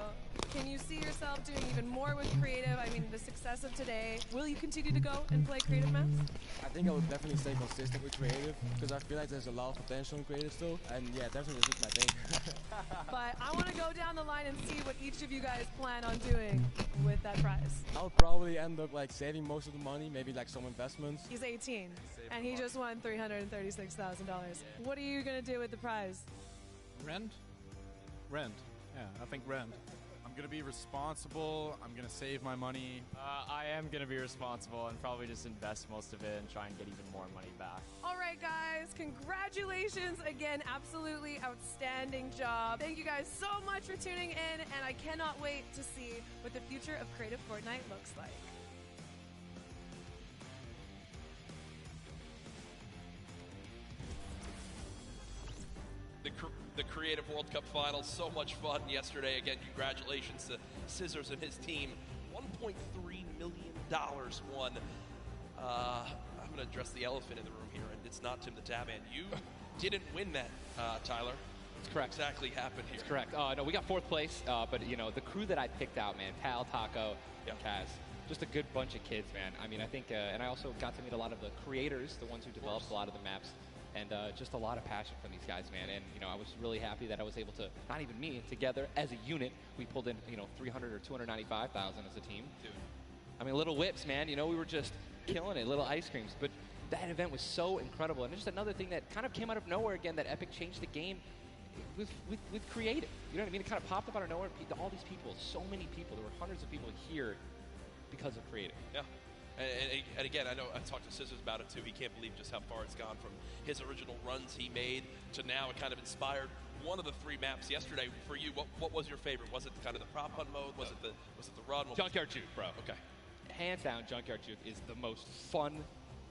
can you see yourself doing even more with creative? I mean, the success of today. Will you continue to go and play creative maps? I think I would definitely stay consistent with creative because I feel like there's a lot of potential in creative still. And yeah, definitely this is my thing. But I want to go down the line and see what each of you guys plan on doing with that prize. I'll probably end up like saving most of the money, maybe like some investments. He's 18, and he just won $336,000. What are you going to do with the prize? Rent? Rent. Yeah, I think rent. I'm going to be responsible. I'm going to save my money. I am going to be responsible and probably just invest most of it and try and get even more money back. All right, guys, congratulations again. Absolutely outstanding job. Thank you guys so much for tuning in, and I cannot wait to see what the future of Creative Fortnite looks like. The Creative World Cup Finals, so much fun yesterday. Again, congratulations to Scissors and his team. $1.3 million won. I'm going to address the elephant in the room here, and it's not Tim the Tabman. You didn't win that, Tyler. That's correct. What exactly happened here? That's correct. No, we got 4th place, but, you know, the crew that I picked out, man, Tal, Taco, and Kaz, just a good bunch of kids, man. I mean, I think, and I also got to meet a lot of the creators, the ones who developed a lot of the maps. And just a lot of passion from these guys, man. And, you know, I was really happy that I was able to, not even me, together as a unit, we pulled in, you know, 300 or 295,000 as a team. Dude. I mean, little whips, man. You know, we were just killing it, little ice creams. But that event was so incredible. And just another thing that kind of came out of nowhere again, that Epic changed the game with creative. You know what I mean? It kind of popped up out of nowhere. All these people, so many people. There were hundreds of people here because of creative. Yeah. And again, I know I talked to Scissors about it too. He can't believe just how far it's gone from his original runs he made to now it kind of inspired one of the 3 maps yesterday for you. What was your favorite? Was it kind of the prop hunt mode? Was it the run? Junkyard Juke, bro. Okay. Hands down, Junkyard Juke is the most fun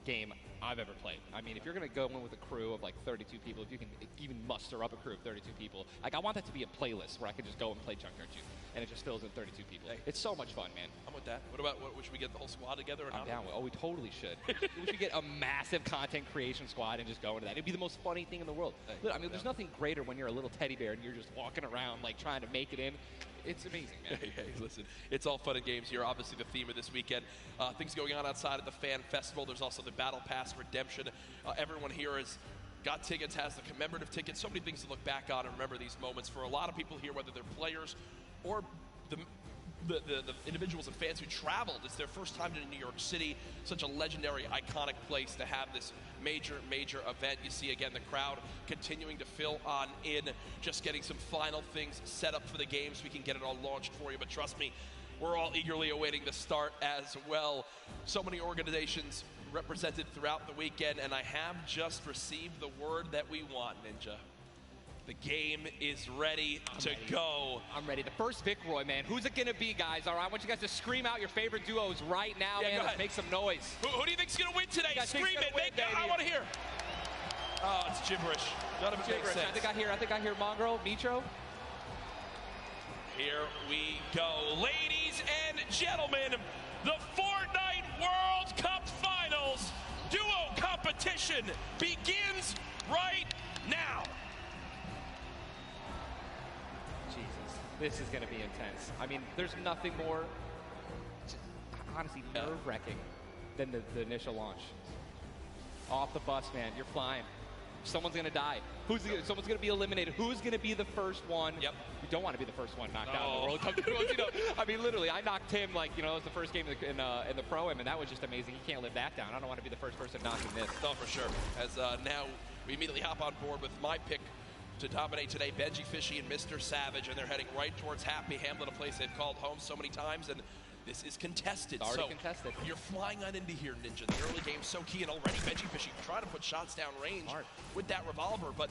game I've ever played. I mean, if you're going to go in with a crew of like 32 people, if you can even muster up a crew of 32 people, like I want that to be a playlist where I can just go and play Junkyard Juke, and it just fills in 32 people. Hey. It's so much fun, man. I'm with that. What about, should we get the whole squad together? Or I'm down with. Oh, we totally should. We should get a massive content creation squad and just go into that. It'd be the most funny thing in the world. Hey, Look, I mean, there's nothing greater when you're a little teddy bear and you're just walking around like trying to make it in. It's amazing, man. Hey, listen, it's all fun and games here. Obviously, the theme of this weekend, things going on outside of the fan festival. There's also the Battle Pass redemption. Everyone here has got tickets, has the commemorative tickets. So many things to look back on and remember these moments. For a lot of people here, whether they're players or the individuals and fans who traveled, it's their first time to New York City, such a legendary, iconic place to have this major event. You see again the crowd continuing to fill on in, just getting some final things set up for the game so we can get it all launched for you. But trust me, we're all eagerly awaiting the start as well. So many organizations represented throughout the weekend, and I have just received the word that we want, Ninja. The game is ready to go. I'm ready. The first Vic Roy, man. Who's it going to be, guys? All right, I want you guys to scream out your favorite duos right now, man. Let's make some noise. Who do you think's going to win today? Scream it. I want to hear. Oh, it's gibberish. None of it makes sense. I think I hear Mongrel, Nitro. Here we go, ladies and gentlemen, the Fortnite World Cup Finals duo competition begins right now. Jesus, this is going to be intense. I mean, there's nothing more, honestly, nerve-wracking than the initial launch. Off the bus, man, you're flying. Someone's going to die. Someone's going to be eliminated. Who's going to be the first one? Yep. You don't want to be the first one knocked out in the World Cup. You know, I mean, literally, I knocked him like, you know, it was the first game in the Pro-Am, and that was just amazing. You can't live that down. I don't want to be the first person knocking this. No, for sure. As now we immediately hop on board with my pick to dominate today, Benji Fishy and Mr. Savage, and they're heading right towards Happy Hamlet, a place they've called home so many times, and this is contested. It's already contested. You're flying on into here, Ninja. The early game's so key, and already Benji Fishy trying to put shots down range with that revolver, but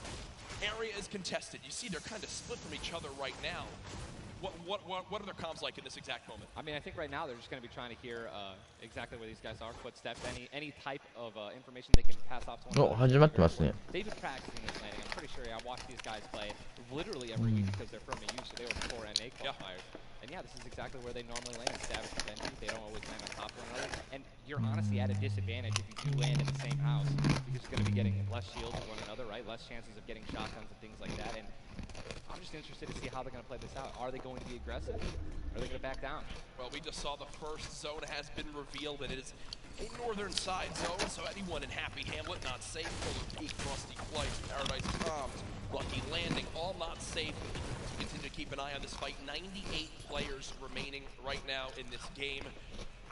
area is contested. You see they're kind of split from each other right now. What are their comms like in this exact moment? I mean, I think right now they're just going to be trying to hear exactly where these guys are, footsteps, any type of information they can pass off to one another. They've been practicing this landing. I'm pretty sure I watch these guys play literally every week because they're from EU, so they were before NA qualifiers. And yeah, this is exactly where they normally land. Savage and Benji, they don't always land on top of one another. And you're honestly at a disadvantage if you do land in the same house because you're going to be getting less shields with one another, right? Less chances of getting shotguns and things like that. And I'm just interested to see how they're going to play this out. Are they going to be aggressive? Are they going to back down? Well, we just saw the first zone has been revealed, and it is a northern side zone, so anyone in Happy Hamlet not safe. Polar Peak, Frosty Flight, Paradise Comms, Lucky Landing, all not safe. So continue to keep an eye on this fight. 98 players remaining right now in this game.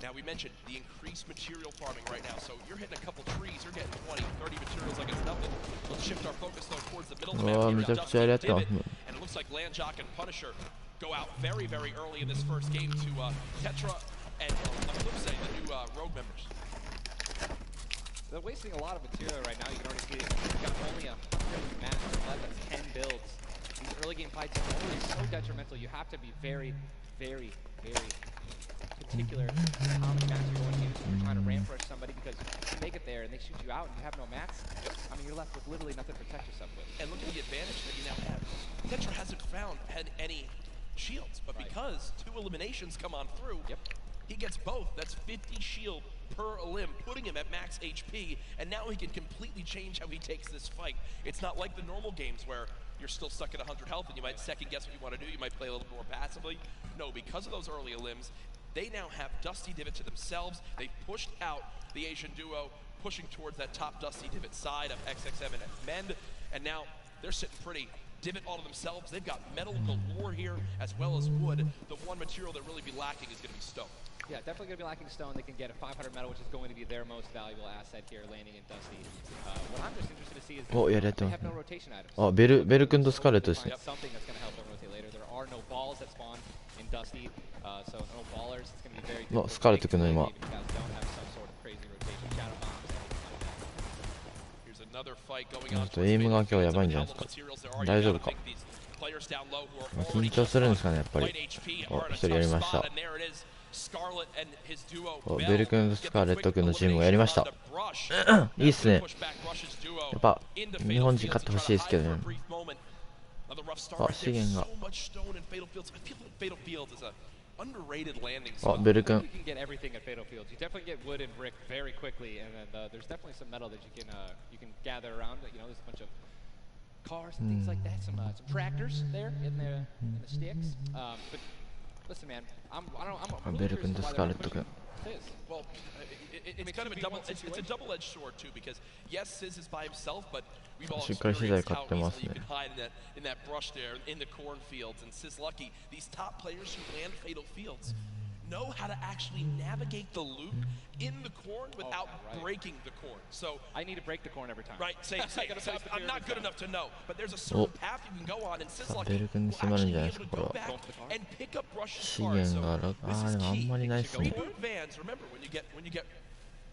Now, we mentioned the increased material farming right now, so you're hitting a couple trees, you're getting 20, 30 materials like it's nothing. Let's shift our focus, though, towards the middle of the map here at Dusty Divot, and it looks like Landjock and Punisher go out very, very early in this first game to Tetra and, on the flip side, the new Rogue members. They're wasting a lot of material right now. You can already see they've got only 100 matches left. That's 10 builds. These early game fights are always so detrimental. You have to be very, very, very particular how many mats you're going into. You're trying to ramp rush somebody because you make it there and they shoot you out and you have no mats. I mean, you're left with literally nothing to protect yourself with. And look at the advantage that you now have. Tetra hasn't had any shields, but because 2 eliminations come on through, he gets both. That's 50 shield per elim, putting him at max HP, and now he can completely change how he takes this fight. It's not like the normal games where you're still stuck at 100 health and you might second guess what you want to do. You might play a little more passively. No, because of those early elims, they now have Dusty Divot to themselves. They've pushed out the Asian duo, pushing towards that top Dusty Divot side of XXM and Mend, and now they're sitting pretty. Divot all to themselves. They've got metal galore here as well as wood. The one material that really be lacking is going to be stone. Yeah, definitely going to be lacking stone. They can get a 500 metal, which is going to be their most valuable asset here, landing in Dusty. What I'm just interested to see is they have no rotation items. Beru君とスカーレットですね。 Something that's going to help them rotate later. There are no balls that spawn in Dusty, so no ballers. It's going to be very difficult. スカーレット君の今。 エイムが今日やばいんじゃないですか。大丈夫か。緊張するんですかね、やっぱり。一人やりました。ベル君とスカーレット君のチームがやりました。いいっすね。やっぱ日本人勝ってほしいですけどね。資源が。underrated landing spot. You can get everything at Fatal Fields. You definitely get wood and brick very quickly, and then there's definitely some metal that you can gather around. You know, there's a bunch of cars and things like that. Some tractors there in the sticks. But listen, man, I'm really curious why they're well, it's kind of a double-edged sword too, because yes, Sizz is by himself, but we've all experienced how easily you can hide in that brush there, in the cornfields. And Sizz Lucky, these top players who land Fatal Fields know how to actually navigate the loop in the corn without breaking the corn. So I need to break the corn every time. Right, same. So I'm not good enough to know, but there's a certain path you can go on, and Sizz Lucky will actually be able to go back and pick up Brush's cards. So this is key. Reboot Vans, remember, when you get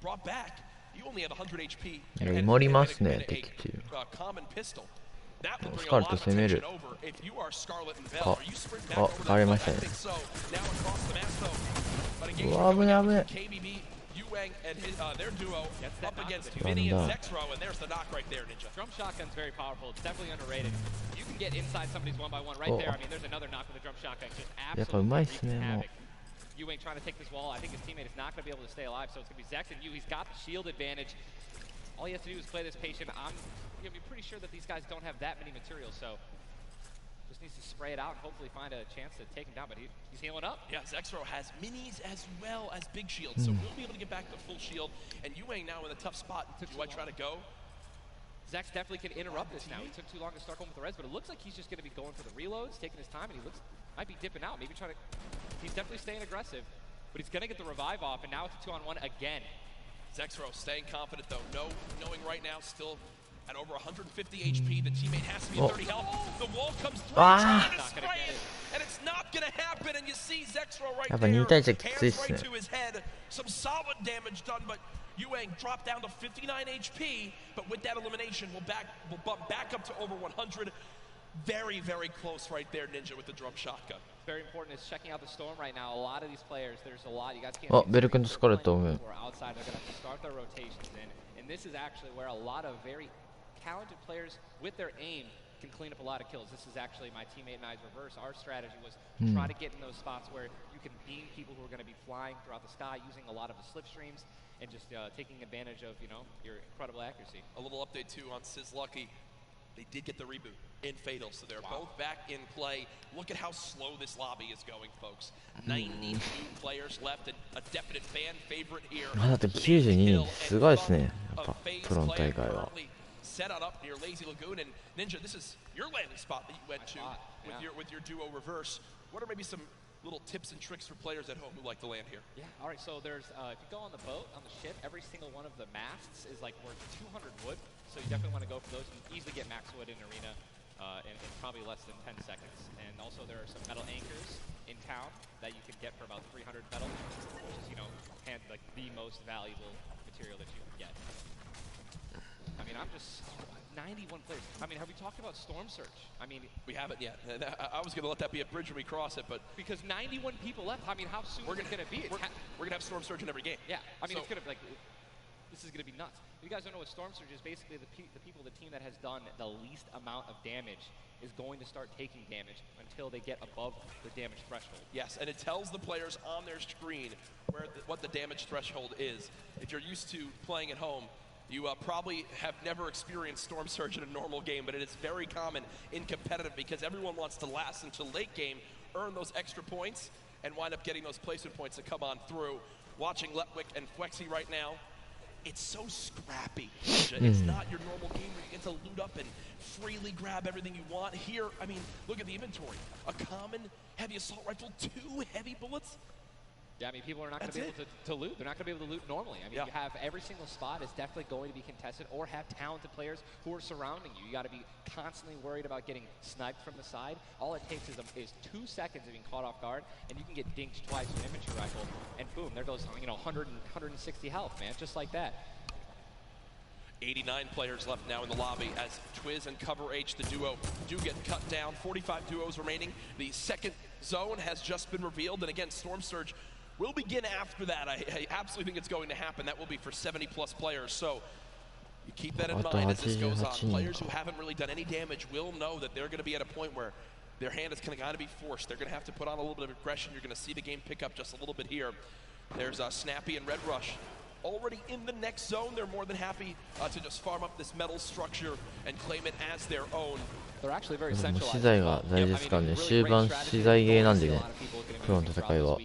brought back, you only have 100 HP and a common pistol. That will bring a lot of attention over. If you are Scarlet and Bell, are you sprinting back over the I think so. Now across the map though. But again, KBB Yuang and their duo up against Vinny and Zexro, and there's the knock right there, Ninja. Drum shotgun's very powerful. It's definitely underrated. You can get inside somebody's 1x1 right there. I mean, there's another knock with the drum shotgun. Just absolutely wreaking havoc. Yuang trying to take this wall. I think his teammate is not going to be able to stay alive, so it's going to be Zex and Yu. He's got the shield advantage. All he has to do is play this patient. I'm going to be pretty sure that these guys don't have that many materials, so just needs to spray it out and hopefully find a chance to take him down, but he's healing up. Yeah, Zexro has minis as well as big shields, so we'll be able to get back to full shield. And Yuang now in a tough spot. Do I try to go? Zex definitely can interrupt this now. He took too long to start going with the res, but it looks like he's just going to be going for the reloads, taking his time, and he might be dipping out, maybe trying to... He's definitely staying aggressive, but he's going to get the revive off, and now it's a 2-on-1 again. Zexro staying confident, though. Knowing right now, still at over 150 HP, the teammate has to be at 30 health. The wall comes through, trying to spray it, and it's not going to happen, and you see Zexro right there, hands right to his head. Some solid damage done, but Yuang dropped down to 59 HP, but with that elimination, we'll bump back up to over 100. Very, very close right there, Ninja, with the drum shotgun. Very important is checking out the storm right now. A lot of these players, there's a lot. You guys can't Oh, better can score it, though. Outside, they're going to have to start their rotations in. And this is actually where a lot of very talented players with their aim can clean up a lot of kills. This is actually my teammate and I's reverse. Our strategy was to try to get in those spots where you can beam people who are going to be flying throughout the sky using a lot of the slipstreams and just taking advantage of, your incredible accuracy. A little update, too, on Sizlucky. They did get the reboot in Fatal, so they're both back in play. Look at how slow this lobby is going, folks. 92 players left, and a definite fan favorite here. だって92人すごいですね。やっぱプロの大会は。Set on up near Lazy Lagoon, and Ninja, this is your landing spot that you went to with your duo reverse. What are maybe some little tips and tricks for players at home who like to land here? Yeah, all right, so there's, if you go on the boat, on the ship, every single one of the masts is like worth 200 wood, so you definitely want to go for those. You can easily get max wood in arena in probably less than 10 seconds. And also there are some metal anchors in town that you can get for about 300 metal, which is, like the most valuable material that you can get. I mean, I'm just 91 players. I mean, have we talked about Storm Surge? I mean, we haven't yet. I was going to let that be a bridge when we cross it, but because 91 people left, I mean, how soon is it going to be? We're going to have Storm Surge in every game. Yeah, I mean, it's going to be like, this is going to be nuts. If you guys don't know what Storm Surge is, basically the team that has done the least amount of damage is going to start taking damage until they get above the damage threshold. Yes, and it tells the players on their screen what the damage threshold is. If you're used to playing at home, you probably have never experienced Storm Surge in a normal game, but it is very common in competitive because everyone wants to last until late game, earn those extra points, and wind up getting those placement points to come on through. Watching Letwick and Flexi right now, it's so scrappy. It's not your normal game where you get to loot up and freely grab everything you want. Here, I mean, look at the inventory. A common heavy assault rifle, 2 heavy bullets. Yeah, I mean, people are not going to be able to loot. They're not going to be able to loot normally. I mean, you have every single spot is definitely going to be contested or have talented players who are surrounding you. You got to be constantly worried about getting sniped from the side. All it takes is 2 seconds of being caught off guard, and you can get dinked twice with an infantry rifle, and boom, there goes 160 health, man, just like that. 89 players left now in the lobby as Twiz and Cover H, the duo, do get cut down. 45 duos remaining. The second zone has just been revealed, and again, Storm Surge will begin after that. I absolutely think it's going to happen. That will be for 70-plus players. So you keep that in mind as this goes on. Players who haven't really done any damage will know that they're going to be at a point where their hand is kind of be forced. They're going to have to put on a little bit of aggression. You're going to see the game pick up just a little bit here. There's Snappy and Red Rush. Already in the next zone, they're more than happy to just farm up this metal structure and claim it as their own. They're actually very centralized. 資材が大事ですからね。終盤資材ゲーなんでね。プロの戦いは。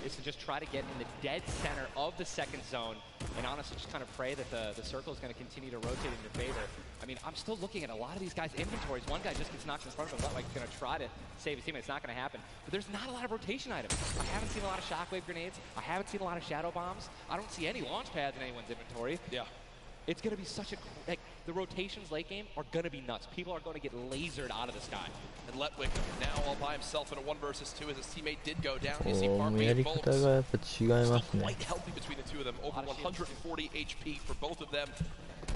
Is to just try to get in the dead center of the second zone and honestly just kind of pray that the circle is going to continue to rotate in your favor. I mean, I'm still looking at a lot of these guys' inventories. One guy just gets knocked in front of him. Like, going to try to save his teammate. It's not going to happen. But there's not a lot of rotation items. I haven't seen a lot of shockwave grenades. I haven't seen a lot of shadow bombs. I don't see any launch pads in anyone's inventory. Yeah. It's going to be such a, like, the rotations late game are going to be nuts. People are going to get lasered out of the sky. And Letwick now all by himself in a 1 versus 2 as his teammate did go down. You see Parkby and Volks still quite healthy between the two of them. Over 140 HP for both of them.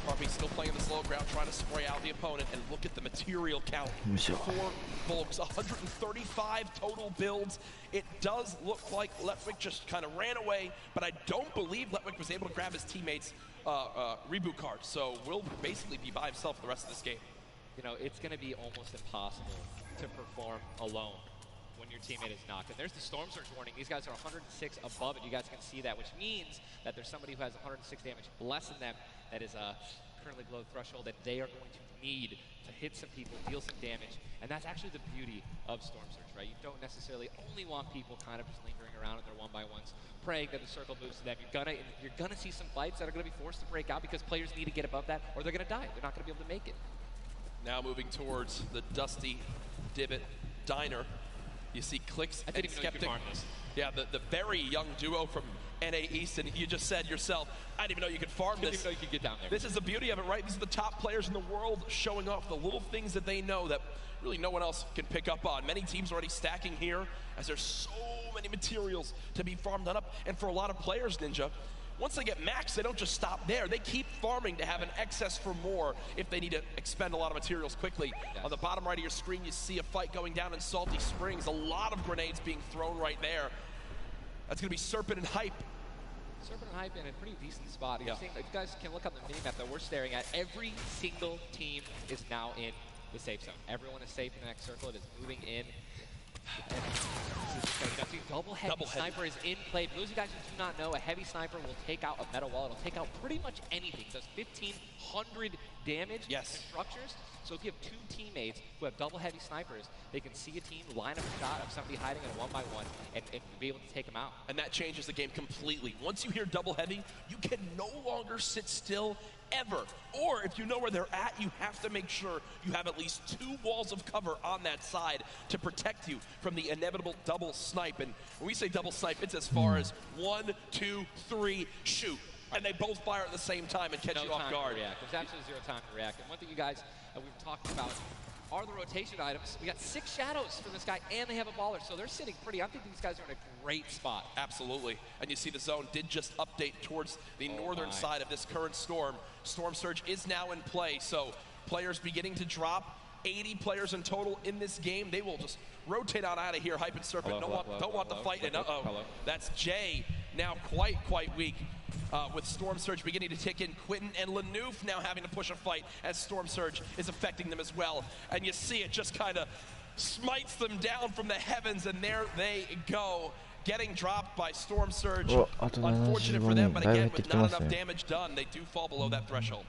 Harvey still playing the slow ground, trying to spray out the opponent, and look at the material count for Volks. 135 total builds. It does look like Letwick just kind of ran away, but I don't believe Letwick was able to grab his teammates' reboot card. So will basically be by himself the rest of this game. You know, it's going to be almost impossible to perform alone when your teammate is knocked. And there's the Storm Surge warning. These guys are 106 above it. You guys can see that, which means that there's somebody who has 106 damage less than them that is currently below the threshold that they are going to need to hit some people, deal some damage. And that's actually the beauty of Storm Surge, right? You don't necessarily only want people kind of just lingering around in their one-by-ones, praying that the circle moves to them. You're gonna see some fights that are gonna be forced to break out because players need to get above that or they're gonna die. They're not gonna be able to make it. Now moving towards the Dusty Divot Diner. You see Clicks and Skeptic. Yeah, the very young duo from NA East, and you just said yourself, I didn't even know you could farm this. I didn't even know you could get down there. This is the beauty of it, right? These are the top players in the world showing off the little things that they know that really no one else can pick up on. Many teams already stacking here as there's so many materials to be farmed up. And for a lot of players, Ninja, once they get maxed, they don't just stop there. They keep farming to have an excess for more if they need to expend a lot of materials quickly. Yes. On the bottom right of your screen, you see a fight going down in Salty Springs. A lot of grenades being thrown right there. That's going to be Serpent and Hype. Serpent and Hype in a pretty decent spot. If you guys can look on the mini-map that we're staring at, every single team is now in the safe zone. Everyone is safe in the next circle. It is moving in. Double heavy sniper is in play. For those of you guys who do not know, a heavy sniper will take out a metal wall. It'll take out pretty much anything. It does 1,500 damage to structures. So if you have two teammates who have double heavy snipers, they can see a team, line up a shot of somebody hiding in a one-by-one, and be able to take them out. And that changes the game completely. Once you hear double heavy, you can no longer sit still ever. Or if you know where they're at, you have to make sure you have at least 2 walls of cover on that side to protect you from the inevitable double snipe. And when we say double snipe, it's as far as 1, 2, 3, shoot. And they both fire at the same time and catch you off guard. There's absolutely zero time to react. And one thing you guys we've talked about are the rotation items. We got 6 shadows for this guy, and they have a baller, so they're sitting pretty. I think these guys are in a great spot. Absolutely. And you see the zone did just update towards the northern side of this current storm. Storm Surge is now in play, so players beginning to drop. 80 players in total in this game. They will just rotate on out of here. Hype and Serpent don't want the fight. And that's Jay now quite weak. With Storm Surge beginning to tick in. Quentin and Lanouf now having to push a fight as Storm Surge is affecting them as well. And you see it just kind of smites them down from the heavens, and there they go. Getting dropped by Storm Surge. Unfortunate for them, but again, with not enough damage done, they do fall below that threshold.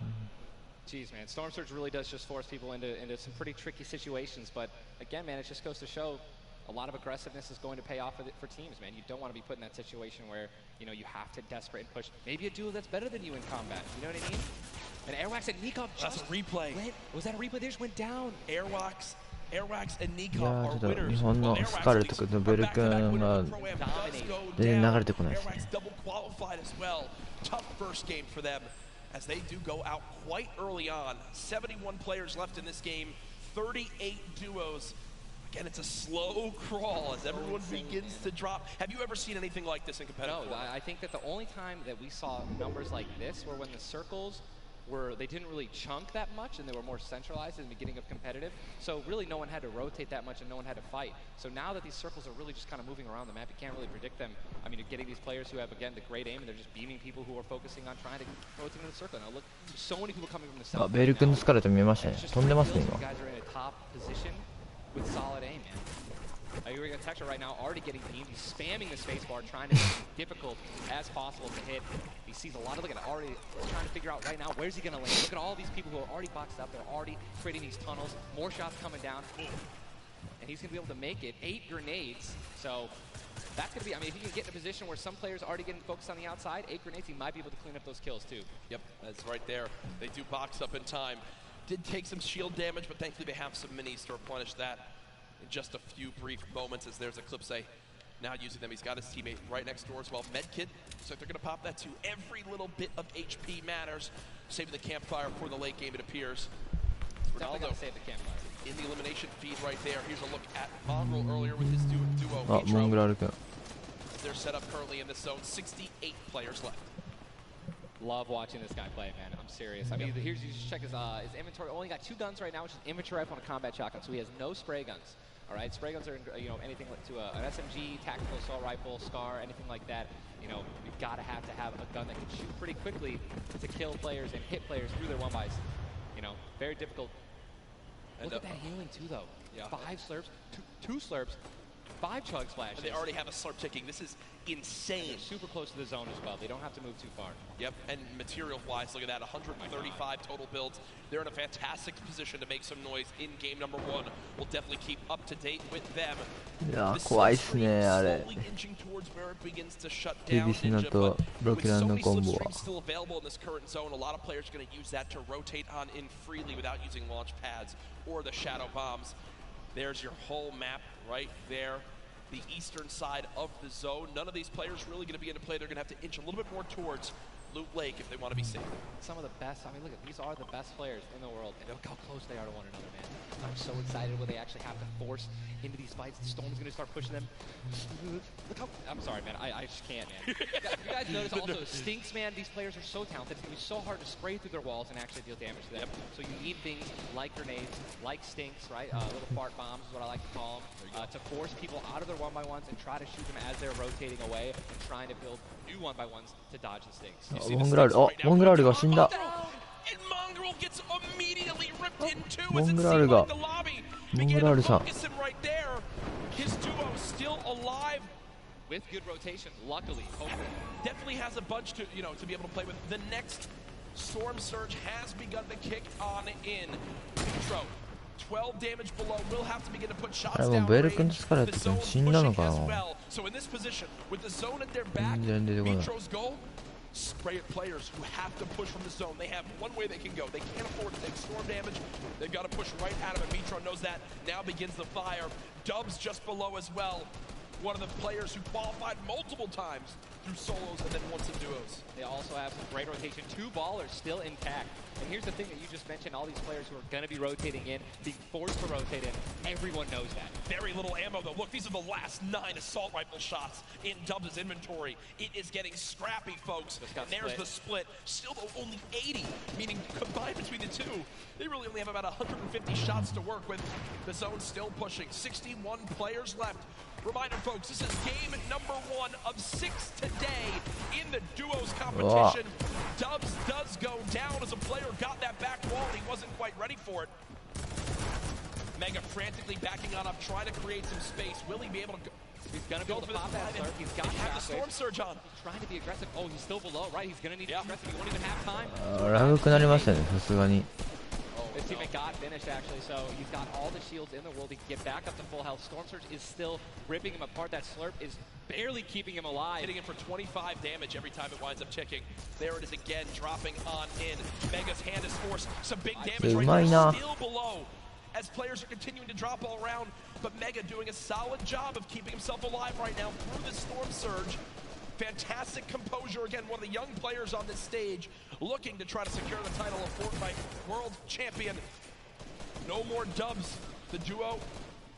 Jeez, man, Storm Surge really does just force people into some pretty tricky situations. But again, man, it just goes to show a lot of aggressiveness is going to pay off for teams, man. You don't want to be put in that situation where, you know, you have to desperate and push. Maybe a duo that's better than you in combat. You know what I mean? And Airwax and Nikov just a replay. Was that a replay? They just went down. Airwax and Nikov are winners. 日本のスカルとかノベル君が全然流れてこないですね。 double qualified as well. Tough first game for them as they do go out quite early on. 71 players left in this game. 38 duos. Again, it's a slow crawl as everyone begins to drop. Have you ever seen anything like this in competitive? No, I think that the only time that we saw numbers like this were when the circles they didn't really chunk that much and they were more centralized in the beginning of competitive. So really no one had to rotate that much and no one had to fight. So now that these circles are really just kind of moving around the map, you can't really predict them. I mean, you're getting these players who have, again, the great aim and they're just beaming people who are focusing on trying to rotate into the circle. Now look, there's so many people coming from the south. ベル君のスカルト見ましたね。飛んでますね、今。 You guys are in a top position with solid aim, man. You're going to Texture right now, already getting beamed. He's spamming the spacebar, trying to make it difficult as possible to hit. He sees a lot of, look at it, already trying to figure out right now, where's he going to land? Look at all these people who are already boxed up. They're already creating these tunnels. More shots coming down. And he's going to be able to make it. 8 grenades. So that's going to be, I mean, if he can get in a position where some players are already getting focused on the outside, 8 grenades, he might be able to clean up those kills too. Yep, that's right there. They do box up in time. Did take some shield damage, but thankfully they have some minis to replenish that in just a few brief moments as there's Eclipse now using them. He's got his teammate right next door as well. Medkit, so they're going to pop that too. Every little bit of HP matters. Saving the campfire for the late game, it appears. Ronaldo save the campfire. In the elimination feed right there. Here's a look at Mongrel earlier with his duo. Mongrel. They're set up currently in this zone. 68 players left. Love watching this guy play, man. I'm serious. I mean, here's you just check his inventory. Only got 2 guns right now, which is inventory rifle and a combat shotgun. So he has no spray guns. All right, spray guns are anything to an SMG, tactical assault rifle, SCAR, anything like that. You've got to have a gun that can shoot pretty quickly to kill players and hit players through their 1-bys. Very difficult. Look at that healing too, though. Yeah. 5 slurps, 2 slurps, 5 chug splashes. And they already have a slurp ticking. This is insane. They're super close to the zone as well. They don't have to move too far. Yep, and material-wise, look at that, 135 total builds. They're in a fantastic position to make some noise in game number 1. We'll definitely keep up to date with them. いや怖いっすねあれ。TBC とロキランのコンボは。Still available in this current zone. A lot of players are going to use that to rotate on in freely without using launch pads or the shadow bombs. There's your whole map right there. The eastern side of the zone. None of these players really going to be into play. They're going to have to inch a little bit more towards Loot Lake if they want to be safe. Some of the best, I mean, look, these are the best players in the world, and look how close they are to one another, man. I'm so excited when they actually have to force into these fights. The Storm's going to start pushing them. Look how, I'm sorry, man, I just can't, man. You guys notice also, Stinks, man, these players are so talented. It's going to be so hard to spray through their walls and actually deal damage to them. So you need things like grenades, like Stinks, right? Little fart bombs is what I like to call them, to force people out of their 1-by-1s and try to shoot them as they're rotating away and trying to build new 1-by-1s to dodge the Stinks. モングラール、モングラールが死んだ。モングラールが、モングラールさん。His duo still alive with good rotation. Luckily, definitely has a bunch to to be able to play with. The next Storm Surge has begun to kick on in. Intro. 12 damage below. Will have to begin to put shots down. The zone pushing as well. So in this position, with the zone at their back, Metro's goal. Spray at players who have to push from the zone. They have one way they can go. They can't afford to take storm damage. They've got to push right out of it. Metro knows that. Now begins the fire. Dubs just below as well. One of the players who qualified multiple times through solos and then once in duos. They also have some great rotation. 2 ballers still intact. And here's the thing that you just mentioned, all these players who are going to be rotating in, being forced to rotate in, everyone knows that. Very little ammo, though. Look, these are the last 9 assault rifle shots in Dubs' inventory. It is getting scrappy, folks. And there's the split. Still, though, only 80, meaning combined between the 2, they really only have about 150 shots to work with. The zone still pushing. 61 players left. Reminder, folks, this is game number 1 of 6 today in the duos competition. Dubs does go down as a player got that back wall and he wasn't quite ready for it. Mega frantically backing on up, trying to create some space. Will he be able to go? He's going to go for that slurp. He's got the storm surge on. He's trying to be aggressive. Oh, he's still below, right? He's going to need to be aggressive. He won't even have time. ラグくなりましたね、さすがに。His teammate got finished, actually, so he's got all the shields in the world. He can get back up to full health. Storm Surge is still ripping him apart. That slurp is barely keeping him alive. Hitting him for 25 damage every time it winds up ticking. There it is again, dropping on in. Mega's hand is forced. Some big damage right now, still below. As players are continuing to drop all around, but Mega doing a solid job of keeping himself alive right now through the Storm Surge. Fantastic composure. Again, one of the young players on this stage looking to try to secure the title of Fortnite World Champion. No more Dubs. The duo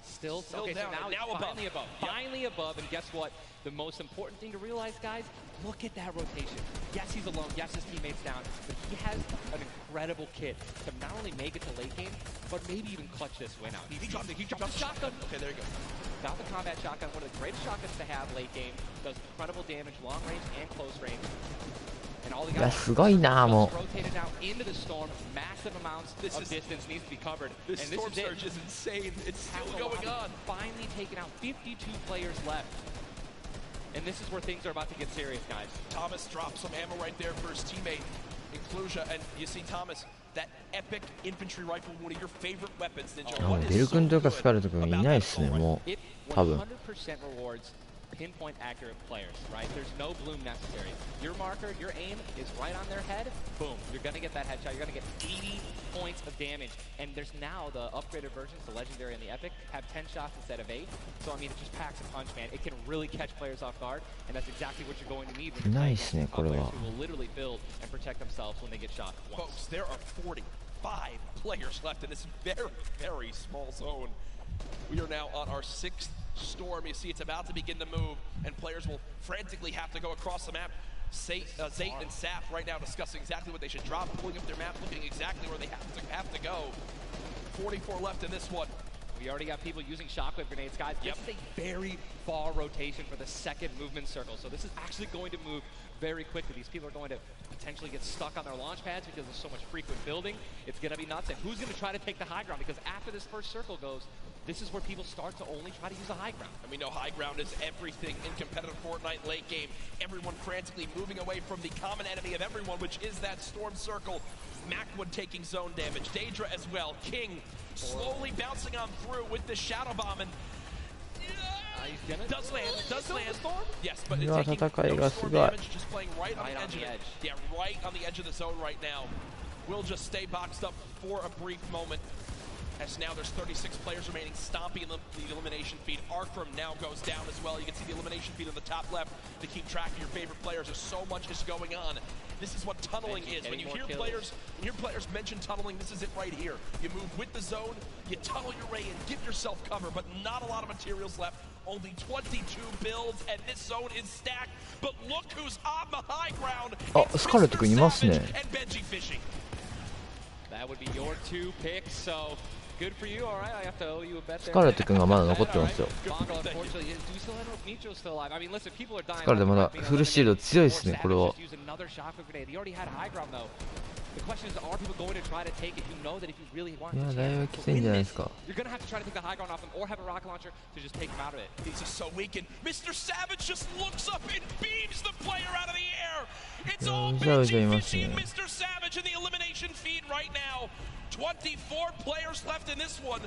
still down. So now finally above. Finally above. And guess what? The most important thing to realize, guys, look at that rotation. Yes, he's alone. Yes, his teammate's down. But he has an incredible kit to not only make it to late game, but maybe even clutch this win out. He dropped the shotgun. Okay, there you go. Got the combat shotgun, one of the greatest shotguns to have late game. Does incredible damage, long range and close range. And all he got is rotated now into the storm. Massive amounts of distance needs to be covered. This storm surge is insane. It's still going on. Finally taken out. 52 players left. And this is where things are about to get serious, guys. Thomas drops some ammo right there for his teammate, Inclusia. And you see Thomas, that epic infantry rifle, one of your favorite weapons, Ninja. ベル君とかスカルとかいないっすね、もう。多分。 100% rewards pinpoint accurate players, right? There's no bloom necessary. Your marker, your aim is right on their head. Boom. You're going to get that headshot. You're going to get 80 points of damage. And there's now the upgraded versions, the Legendary and the Epic, have 10 shots instead of 8. So, I mean, it just packs a punch, man. It can really catch players off guard. And that's exactly what you're going to need when you're playing players who will literally build and protect themselves when they get shot once. Folks, there are 45 players left in this very, very small zone. We are now on our 6th storm. You see it's about to begin to move, and players will frantically have to go across the map. Zayt and Saf right now discussing exactly what they should drop, pulling up their map, looking exactly where they have to go. 44 left in this one. We already got people using shockwave grenades, guys. This is a very far rotation for the second movement circle, so this is actually going to move very quickly. These people are going to potentially get stuck on their launch pads because there's so much frequent building. It's going to be nuts. And who's going to try to take the high ground? Because after this first circle goes, this is where people start to only try to use the high ground. And we know high ground is everything in competitive Fortnite late game. Everyone frantically moving away from the common enemy of everyone, which is that storm circle. Macwood taking zone damage. Daedra as well. King slowly bouncing on through with the shadow bomb, and does land. Yes, but it's taking no storm damage, just playing right on the edge of it. Yeah, right on the edge of the zone right now. Will just stay boxed up for a brief moment. As now there's 36 players remaining, stomping in the elimination feed. Arkram now goes down as well. You can see the elimination feed on the top left to keep track of your favorite players. There's so much is going on. This is what tunneling is. When you hear players mention tunneling, this is it right here. You move with the zone, you tunnel your way in, give yourself cover, but not a lot of materials left. Only 22 builds, and this zone is stacked. But look who's on the high ground. It's Mr. Savage and Benji Fishing. That would be your two picks, so good for you. All right, I have to owe you a bet there. スカーレット君がまだ残ってますよ。 Bongo, unfortunately, do you still have Nitro's still alive? I mean, listen, people are dying. スカーレットまだフルシールド強いですね、これは。 Use another shockwave grenade. He already had high ground though. The question is, are people going to try to take it? You know that if you really want to win this, you're going to have to try to take the high ground off him or have a rocket launcher to just take him out of it. He's just so weakened. Mr. Savage just looks up and beams the player out of the air. It's all Benji Fishy and Mr. Savage in the elimination feed right now. 24 players left in this one.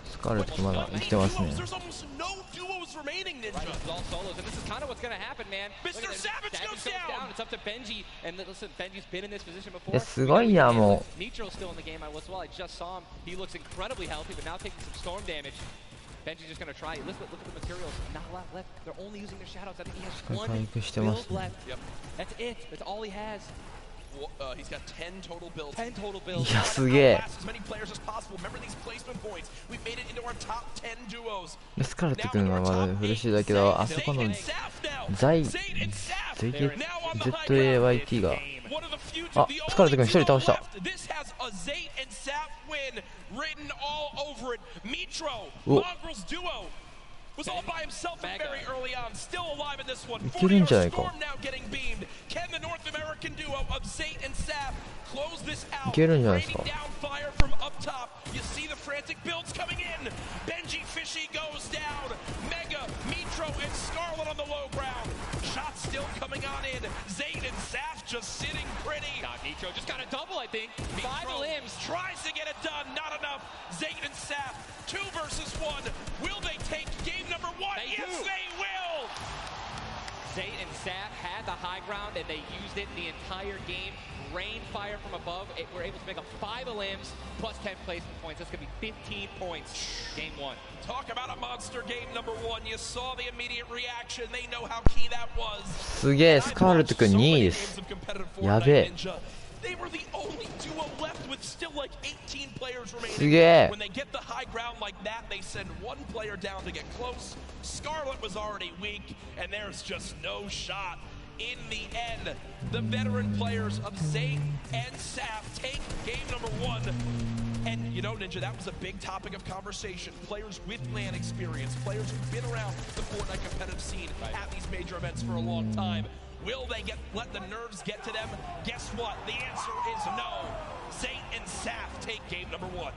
スカーレットまだ生きてますね。 There's almost no duos remaining, Ninja. Right, it's all solos, and this is kind of what's going to happen, man. Mr. Savage goes down. It's up to Benji, and listen, Benji's been in this position before. いやすごいなもう。 Nitro's still in the game as well. I just saw him. He looks incredibly healthy, but now taking some storm damage. Benji's just going to try. Look at the materials. Not a lot left. They're only using their shadows. I think he has one build left. Yep. That's it. That's all he has. He's got 10 total builds. 10 total builds. いやすげえ。 As many players as possible. Remember these placement points. We've made it into our top 10 duos. スカーレット君はまだフルシールドだけど、あそこのZAYT があ、スカーレット君一人倒した。 This has a Zayt and Saf win written all over it. Mitro, お Mongrels duo. Was all by himself from very early on, still alive in this one. いけるんじゃないか。 Storm now getting beamed. Can the North American duo of Zayt and Saf close this out? いけるんじゃないですか。 Raining down fire from up top. You see the frantic builds coming in. Benji Fishy goes down. Mega, Mitro, and Scarlet on the low ground. Shots still coming on in. Zayt and Saf just sitting pretty. Nitro just got a double, I think. 5 limbs. Tries to get it done. Not enough. Zayt and Saf, 2 versus 1. Will they take game number 1? Yes, they will. Zayt and Saf had the high ground, and they used it the entire game. Rain fire from above. We're able to make up 5 limbs plus 10 placement points. That's going to be 15 points. Game 1. Talk about a monster game number 1. You saw the immediate reaction. They know how key that was. すげえ、スカーレット君2位です。やべえ。 They were the only duo left with still like 18 players remaining. すげえ。 When they get the high ground like that, they send one player down to get close. Scarlet was already weak, and there's just no shot. In the end, the veteran players of Zayt and Saf take game number 1. And you know, Ninja, that was a big topic of conversation. Players with LAN experience, players who've been around the Fortnite competitive scene at these major events for a long time. Will they let the nerves get to them? Guess what? The answer is no. Zayt and Saf take game number 1.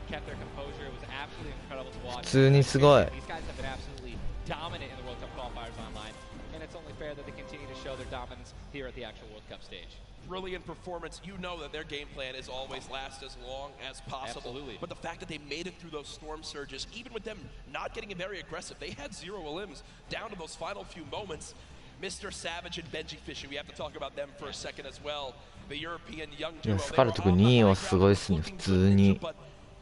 Kept their composure. It was absolutely incredible to watch. 普通にすごい。 These guys have been absolutely dominant in the World Cup qualifiers online, and it's only fair that they continue to show their dominance here at the actual World Cup stage. Brilliant performance. You know that their game plan is always last as long as possible. Absolutely. But the fact that they made it through those storm surges, even with them not getting very aggressive, they had 0 limbs down to those final few moments. Mr. Savage and Benji Fishy, we have to talk about them for a second as well. The European young いや duo. スカーレット君2位はすごいですね、普通に。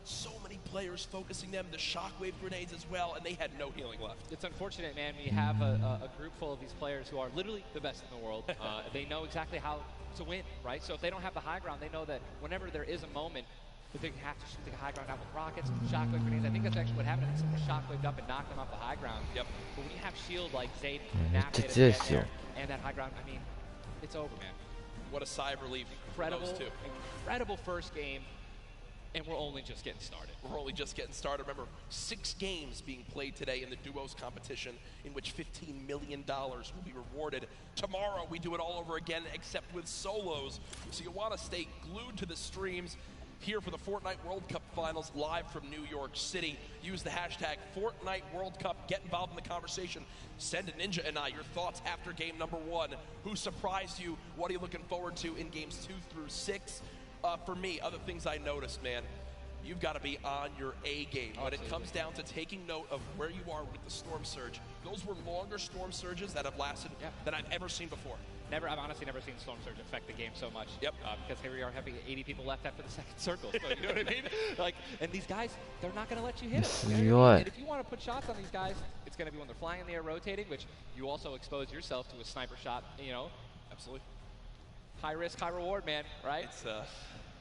So many players focusing them, the shockwave grenades as well, and they had no healing left. It's unfortunate, man. We have a group full of these players who are literally the best in the world. They know exactly how to win, right? So if they don't have the high ground, they know that whenever there is a moment, that they have to shoot the high ground out with rockets, shockwave grenades. I think that's actually what happened. I think someone shockwaved up and knocked them off the high ground. Yep. But when you have shield like Zayt, Napid, and that high ground, I mean, it's over, man. What a sigh of relief. Incredible, for those two. incredible first game, and we're only just getting started. We're only just getting started. Remember, 6 games being played today in the duos competition, in which $15 million will be rewarded. Tomorrow, we do it all over again, except with solos. So you'll want to stay glued to the streams here for the Fortnite World Cup Finals live from New York City. Use the hashtag Fortnite World Cup. Get involved in the conversation. Send a Ninja and I your thoughts after game number 1. Who surprised you? What are you looking forward to in games 2 through 6? For me, other things I noticed, man, you've got to be on your A game. When it comes down to taking note of where you are with the storm surge, those were longer storm surges that have lasted than I've ever seen before. I've honestly never seen Storm Surge affect the game so much. Yep. Because here we are having 80 people left after the second circle. So, you know what I mean? Like, and these guys, they're not going to let you hit them. You know what I mean? And if you want to put shots on these guys, it's going to be when they're flying in the air, rotating, which you also expose yourself to a sniper shot. You know. Absolutely. High risk, high reward, man. Right? It's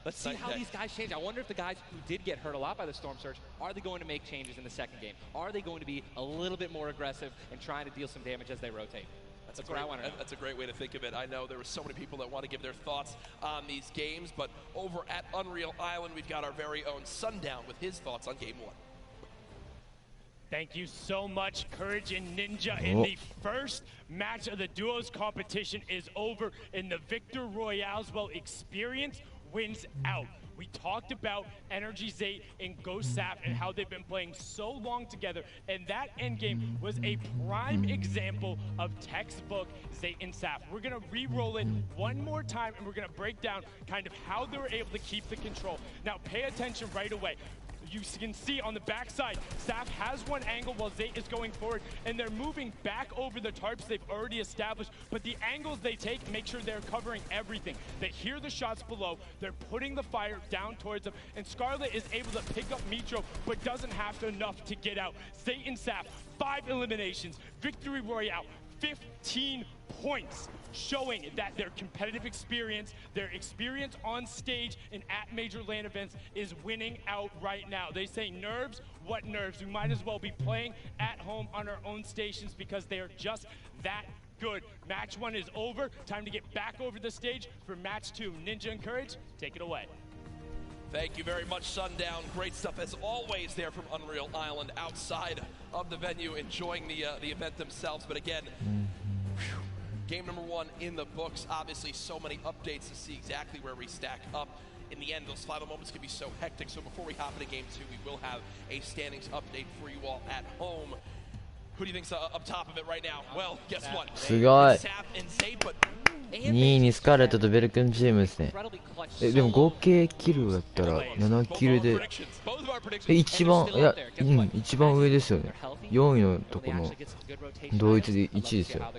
Let's see how these guys change. I wonder if the guys who did get hurt a lot by the Storm Surge, are they going to make changes in the second game? Are they going to be a little bit more aggressive and trying to deal some damage as they rotate? That's what I want to know. That's a great way to think of it. I know there were so many people that want to give their thoughts on these games, but over at Unreal Island, we've got our very own Sundown with his thoughts on game 1. Thank you so much, Courage and Ninja. In the first match of the duos competition is over, and the Victor Royale's experience wins out. We talked about Energy Zate and Ghost Sap and how they've been playing so long together, and that endgame was a prime example of textbook Zate and Sap. We're gonna re-roll it one more time, and we're gonna break down kind of how they were able to keep the control. Now pay attention right away. You can see on the backside, Saf has one angle while Zate is going forward, and they're moving back over the tarps they've already established, but the angles they take make sure they're covering everything. They hear the shots below, they're putting the fire down towards them, and Scarlet is able to pick up Mitro, but doesn't have enough to get out. Zate and Saf, 5 eliminations, Victory Royale, 15 points, showing that their competitive experience, their experience on stage and at major LAN events is winning out right now. They say nerves, what nerves? We might as well be playing at home on our own stations because they are just that good. Match 1 is over. Time to get back over the stage for match 2. Ninja and Courage, take it away. Thank you very much, Sundown. Great stuff as always there from Unreal Island outside of the venue, enjoying the event themselves. But again, game number 1 in the books. Obviously, so many updates to see exactly where we stack up. In the end, those final moments can be so hectic. So before we hop into game 2, we will have a standings update for you all at home. Who do you think's up top of it right now? Well, guess what? すごい。2位にスカーレットとベル君チームですね。でも合計キルだったら7キルで一番一番上ですよね。4位のとこの同一で1位ですよ。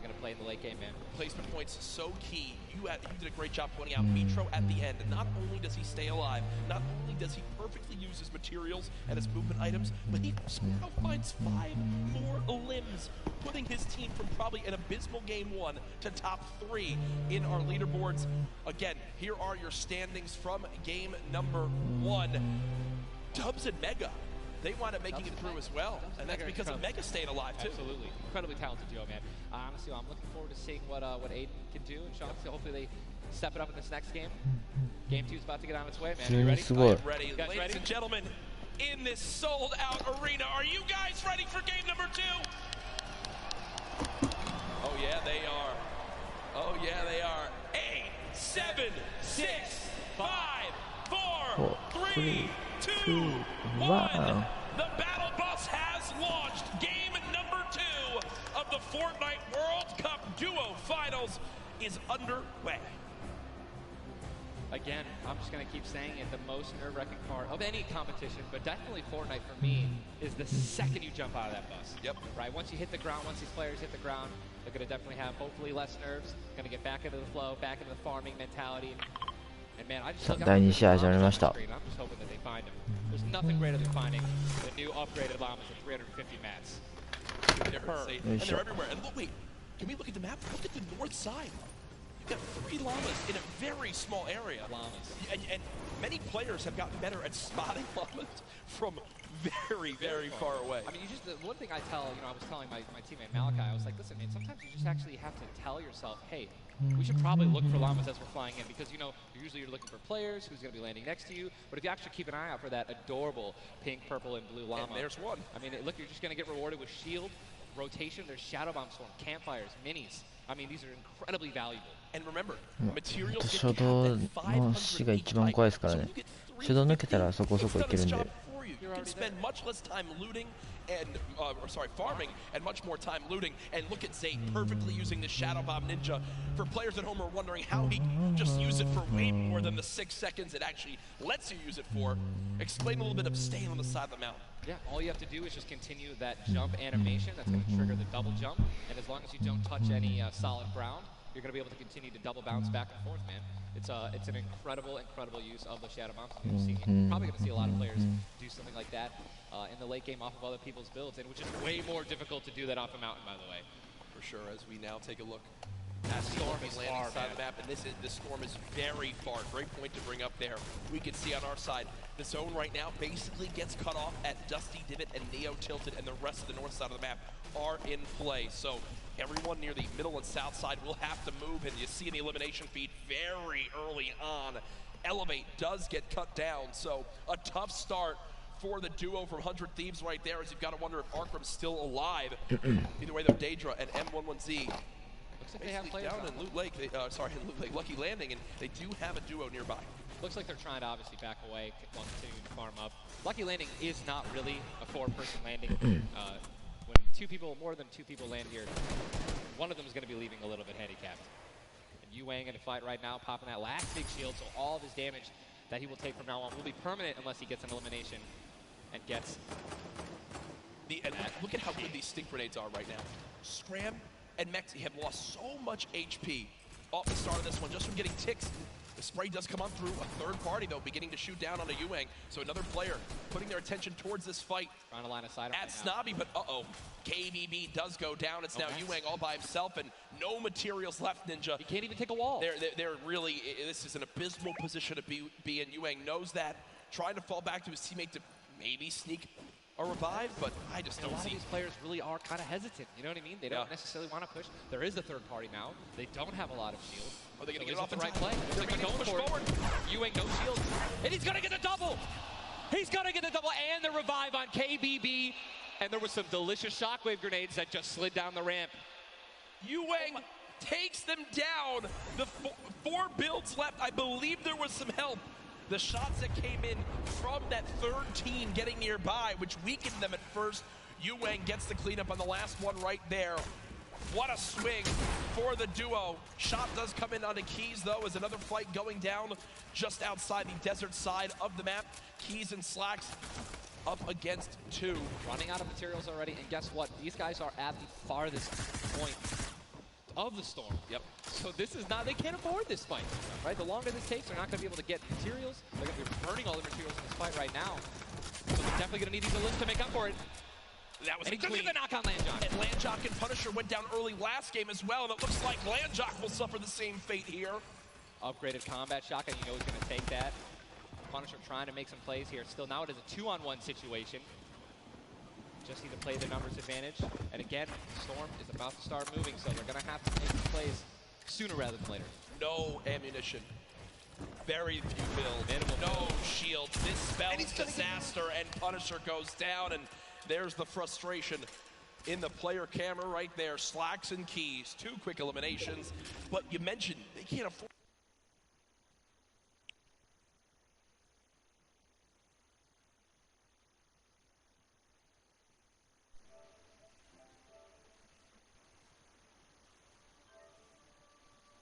Placement points so key. You did a great job pointing out Mitro at the end. And not only does he stay alive, not only does he perfectly use his materials and his movement items, but he somehow finds 5 more limbs, putting his team from probably an abysmal game 1 to top 3 in our leaderboards. Again, here are your standings from game number 1. Dubs and Mega, they wound up making it through as well, and that's because of Mega staying alive too. Absolutely, incredibly talented duo, man. Honestly, I'm looking forward to seeing what Aiden can do, and Sean, hopefully they step it up in this next game. Game 2 is about to get on its way, man. Are you ready? I'm ready. You guys Ladies and gentlemen, in this sold-out arena, are you guys ready for game number 2? Oh yeah, they are. Oh yeah, they are. 8, 7, 6, 5, 4, 3, 2, 1. The battle bus has launched. Game number 2 of the Fortnite World Cup Duo Finals is underway. Again, I'm just going to keep saying it, the most nerve-wracking part of any competition, but definitely Fortnite for me, is the second you jump out of that bus. Yep. Right? Once you hit the ground, once these players hit the ground, they're going to definitely have hopefully less nerves, going to get back into the flow, back into the farming mentality. And man, I just第2試合始まりました。 I'm just hoping that they find them. There's nothing greater than finding the new upgraded llamas at 350 mats. And they're everywhere. And look, wait, can we look at the map? Look at the north side. You've got 3 llamas in a very small area. Llamas. And many players have gotten better at spotting llamas from very, very far away. I mean, the one thing I tell, I was telling my teammate Malachi, I was like, listen, man, sometimes you just actually have to tell yourself, hey, we should probably look for llamas as we're flying in, because, usually you're looking for players, who's going to be landing next to you, but if you actually keep an eye out for that adorable pink, purple, and blue llama. And there's one. I mean, look, you're just going to get rewarded with shield, rotation, there's shadow bomb storm, campfires, minis. I mean, these are incredibly valuable. And remember, 初動の死が一番怖いですからね。初動抜けたらそこそこいけるんで。You can spend much less time looting and, farming, and much more time looting. And look at Zay perfectly using the Shadow Bomb Ninja. For players at home who are wondering how he just used it for way more than the 6 seconds it actually lets you use it for. Explain a little bit of staying on the side of the mountain. Yeah, all you have to do is just continue that jump animation. That's going to trigger the double jump. And as long as you don't touch any solid ground, you're going to be able to continue to double bounce back and forth, man. It's an incredible use of the Shadow Bombs. You're probably going to see a lot of players do something like that in the late game off of other people's builds, and which is way more difficult to do that off a mountain, by the way. For sure, as we now take a look at the storm is landing side of the map, and this storm is very far. Great point to bring up there. We can see on our side, the zone right now basically gets cut off at Dusty Divot and Neo Tilted, and the rest of the north side of the map are in play. So everyone near the middle and south side will have to move, and you see in the elimination feed very early on, Elevate does get cut down. So a tough start for the duo from 100 Thieves right there, as you've got to wonder if Arkram's still alive. Either way, though, Daedra and M11Z looks like they have players down in Loot Lake. In Loot Lake, Lucky Landing, and they do have a duo nearby. Looks like they're trying to obviously back away while continuing to farm up. Lucky Landing is not really a 4-person landing. When more than two people land here, one of them is going to be leaving a little bit handicapped. And Yu Wang in a fight right now, popping that last big shield, so all of his damage that he will take from now on will be permanent unless he gets an elimination and gets... Look at how good these stink grenades are right now. Scram and Mexi have lost so much HP off the start of this one, just from getting ticks. The spray does come on through. A third party, though, beginning to shoot down on a Yu Wang. So another player putting their attention towards this fight. Trying to line a side at Snobby, but KBB does go down. It's now Yu Wang all by himself, and no materials left, Ninja. He can't even take a wall. They're really, this is an abysmal position to be in. Yu Wang knows that, trying to fall back to his teammate to maybe sneak a revive, but I just don't see. A lot of these players really are kind of hesitant, you know what I mean? They don't necessarily want to push. There is a third party now. They don't have a lot of shield. Are they going to get off the right play? They're going to push forward. Yu Wang no shield. And he's going to get the double! He's going to get the double and the revive on KBB. And there was some delicious shockwave grenades that just slid down the ramp. Yu Wang takes them down. The 4 builds left. I believe there was some help. The shots that came in from that third team getting nearby, which weakened them at first. Yu Wang gets the cleanup on the last one right there. What a swing for the duo. Shot does come in onto Keys, though, as another fight going down just outside the desert side of the map. Keys and Slacks up against 2. Running out of materials already, and guess what? These guys are at the farthest point of the storm. Yep. So this is not, they can't afford this fight, right? The longer this takes, they're not going to be able to get materials. They're going to be burning all the materials in this fight right now. So they're definitely going to need these elims to make up for it. That was and he took the knock on Landjock. And Landjock and Punisher went down early last game as well, and it looks like Landjock will suffer the same fate here. Upgraded combat shotgun, you know he's going to take that. Punisher trying to make some plays here. Still, now it is a 2-on-1 situation. Just need to play the numbers advantage. And again, Storm is about to start moving, so they're going to have to make some plays sooner rather than later. No ammunition. Very few builds. No shield. This spells disaster, and Punisher goes down, and there's the frustration in the player camera right there. Slacks and Keys, 2 quick eliminations. But you mentioned they can't afford